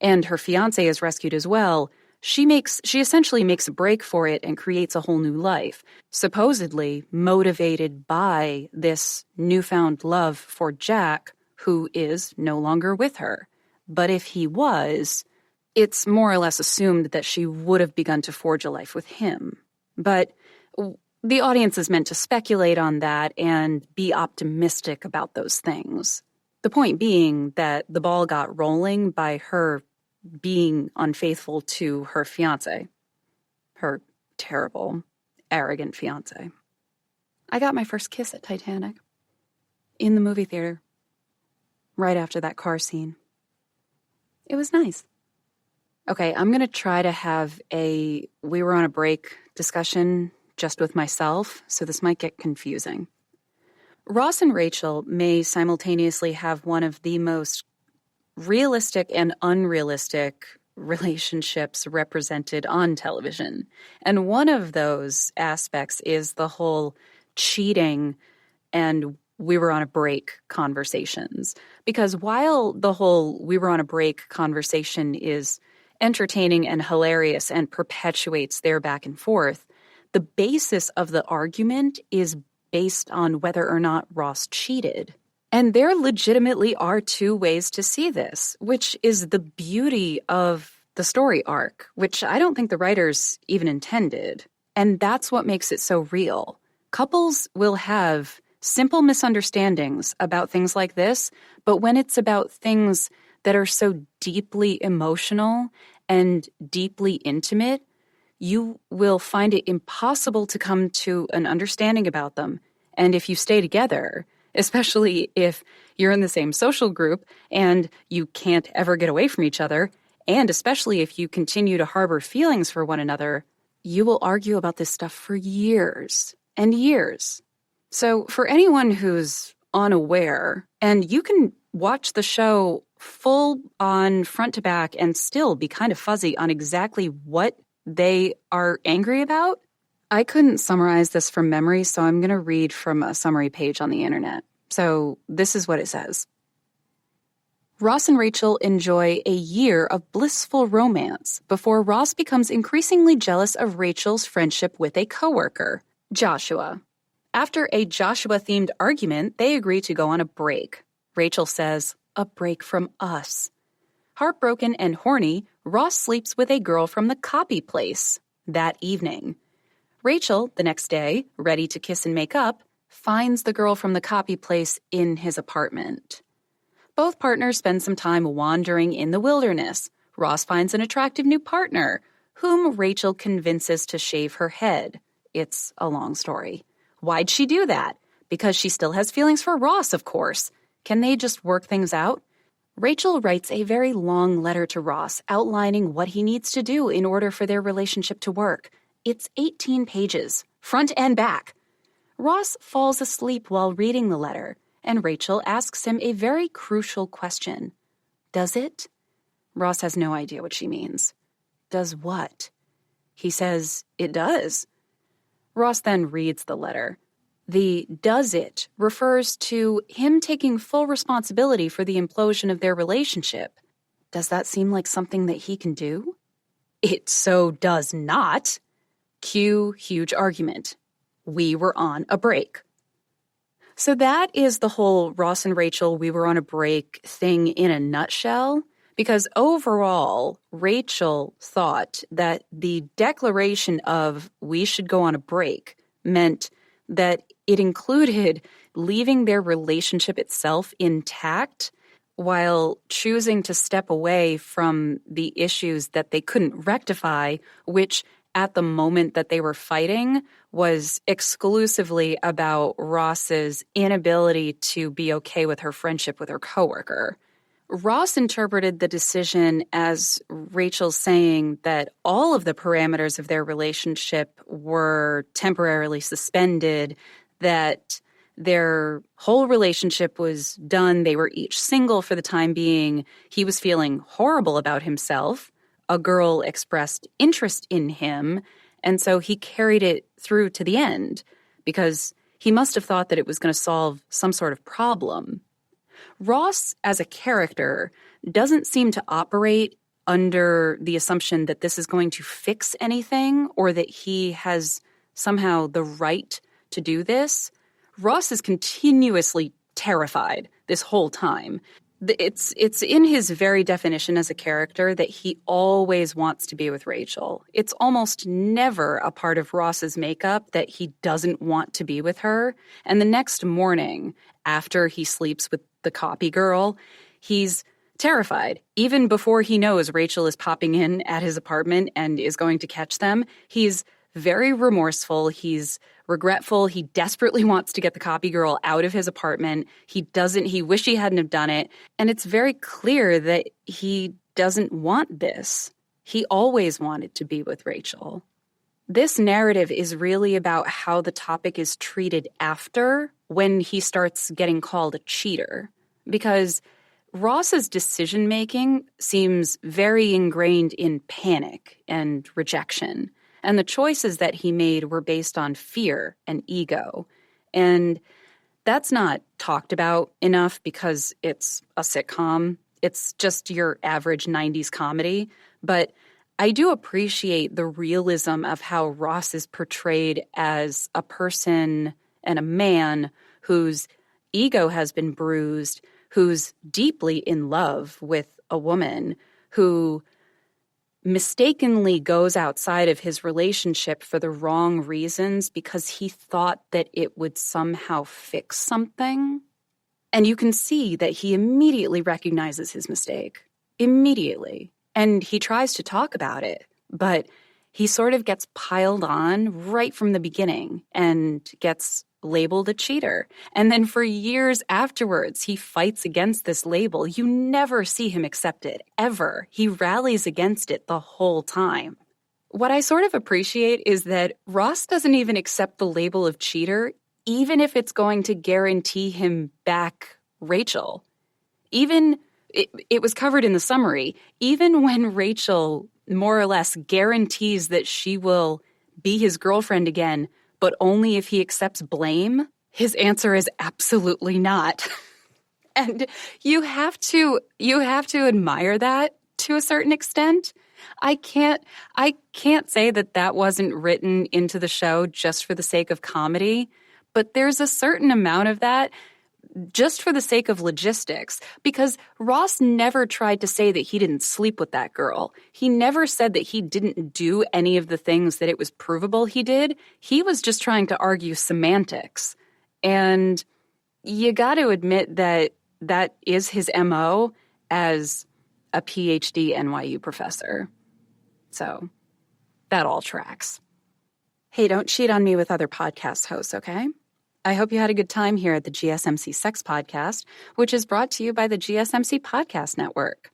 and her fiancé is rescued as well, she essentially makes a break for it and creates a whole new life, supposedly motivated by this newfound love for Jack, who is no longer with her. But if he was, it's more or less assumed that she would have begun to forge a life with him. But the audience is meant to speculate on that and be optimistic about those things. The point being that the ball got rolling by her being unfaithful to her fiancé, her terrible, arrogant fiancé. I got my first kiss at Titanic in the movie theater right after that car scene. It was nice. Okay, I'm going to try to have we were on a break discussion just with myself, so this might get confusing. Ross and Rachel may simultaneously have one of the most realistic and unrealistic relationships represented on television. And one of those aspects is the whole cheating and we were on a break conversations. Because while the whole we were on a break conversation is entertaining and hilarious and perpetuates their back and forth, the basis of the argument is based on whether or not Ross cheated. And there legitimately are two ways to see this, which is the beauty of the story arc, which I don't think the writers even intended. And that's what makes it so real. Couples will have simple misunderstandings about things like this, but when it's about things that are so deeply emotional and deeply intimate, you will find it impossible to come to an understanding about them. And if you stay together, especially if you're in the same social group and you can't ever get away from each other, and especially if you continue to harbor feelings for one another, you will argue about this stuff for years and years. So for anyone who's unaware, and you can watch the show full on front to back and still be kind of fuzzy on exactly what they are angry about, I couldn't summarize this from memory, so I'm going to read from a summary page on the internet. So this is what it says. Ross and Rachel enjoy a year of blissful romance before Ross becomes increasingly jealous of Rachel's friendship with a coworker, Joshua. After a Joshua-themed argument, they agree to go on a break. Rachel says, "A break from us." Heartbroken and horny, Ross sleeps with a girl from the copy place that evening. Rachel, the next day, ready to kiss and make up, finds the girl from the copy place in his apartment. Both partners spend some time wandering in the wilderness. Ross finds an attractive new partner, whom Rachel convinces to shave her head. It's a long story. Why'd she do that? Because she still has feelings for Ross, of course. Can they just work things out? Rachel writes a very long letter to Ross outlining what he needs to do in order for their relationship to work. It's 18 pages, front and back. Ross falls asleep while reading the letter, and Rachel asks him a very crucial question. Does it? Ross has no idea what she means. Does what? He says, it does. Ross then reads the letter. The does it refers to him taking full responsibility for the implosion of their relationship. Does that seem like something that he can do? It so does not. Cue huge argument. We were on a break. So that is the whole Ross and Rachel, we were on a break thing in a nutshell. Because overall, Rachel thought that the declaration of we should go on a break meant that it included leaving their relationship itself intact while choosing to step away from the issues that they couldn't rectify, which at the moment that they were fighting was exclusively about Ross's inability to be okay with her friendship with her coworker. Ross interpreted the decision as Rachel saying that all of the parameters of their relationship were temporarily suspended, that their whole relationship was done. They were each single for the time being. He was feeling horrible about himself. A girl expressed interest in him, and so he carried it through to the end because he must have thought that it was going to solve some sort of problem. Ross, as a character, doesn't seem to operate under the assumption that this is going to fix anything or that he has somehow the right to do this. Ross is continuously terrified this whole time. It's in his very definition as a character that he always wants to be with Rachel. It's almost never a part of Ross's makeup that he doesn't want to be with her. And the next morning, after he sleeps with the copy girl, he's terrified. Even before he knows Rachel is popping in at his apartment and is going to catch them, he's very remorseful. He's regretful. He desperately wants to get the copy girl out of his apartment. He wish he hadn't have done it. And it's very clear that he doesn't want this. He always wanted to be with Rachel. This narrative is really about how the topic is treated after when he starts getting called a cheater. Because Ross's decision-making seems very ingrained in panic and rejection. And the choices that he made were based on fear and ego. And that's not talked about enough because it's a sitcom. It's just your average 90s comedy. But I do appreciate the realism of how Ross is portrayed as a person and a man whose ego has been bruised, who's deeply in love with a woman, who mistakenly goes outside of his relationship for the wrong reasons because he thought that it would somehow fix something. And you can see that he immediately recognizes his mistake. Immediately. And he tries to talk about it, but he sort of gets piled on right from the beginning and gets labeled a cheater. And then for years afterwards, he fights against this label. You never see him accept it, ever. He rallies against it the whole time. What I sort of appreciate is that Ross doesn't even accept the label of cheater, even if it's going to guarantee him back Rachel. Even, it was covered in the summary, even when Rachel more or less guarantees that she will be his girlfriend again, but only if he accepts blame, his answer is absolutely not. And you have to admire that to a certain extent. I can't say that wasn't written into the show just for the sake of comedy, but there's a certain amount of that just for the sake of logistics, because Ross never tried to say that he didn't sleep with that girl. He never said that he didn't do any of the things that it was provable he did. He was just trying to argue semantics. And you got to admit that that is his MO as a PhD NYU professor. So that all tracks. Hey, don't cheat on me with other podcast hosts, okay? I hope you had a good time here at the GSMC Sex Podcast, which is brought to you by the GSMC Podcast Network.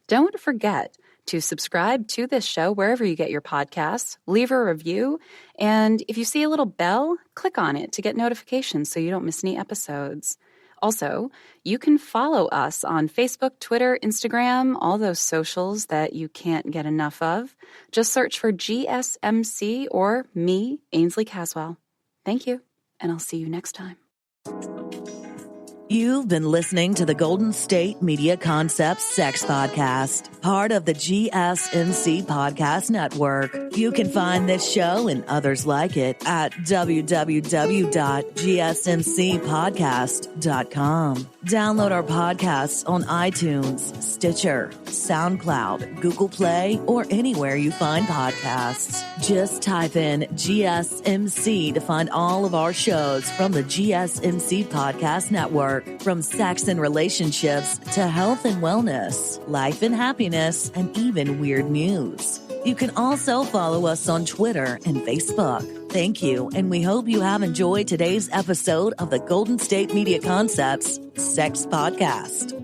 Don't forget to subscribe to this show wherever you get your podcasts, leave a review, and if you see a little bell, click on it to get notifications so you don't miss any episodes. Also, you can follow us on Facebook, Twitter, Instagram, all those socials that you can't get enough of. Just search for GSMC or me, Ainslie Caswell. Thank you. And I'll see you next time. You've been listening to the Golden State Media Concepts Sex Podcast, part of the GSMC Podcast Network. You can find this show and others like it at www.gsmcpodcast.com. Download our podcasts on iTunes, Stitcher, SoundCloud, Google Play, or anywhere you find podcasts. Just type in GSMC to find all of our shows from the GSMC Podcast Network. From sex and relationships to health and wellness, life and happiness, and even weird news. You can also follow us on Twitter and Facebook. Thank you, and we hope you have enjoyed today's episode of the Golden State Media Concepts Sex Podcast.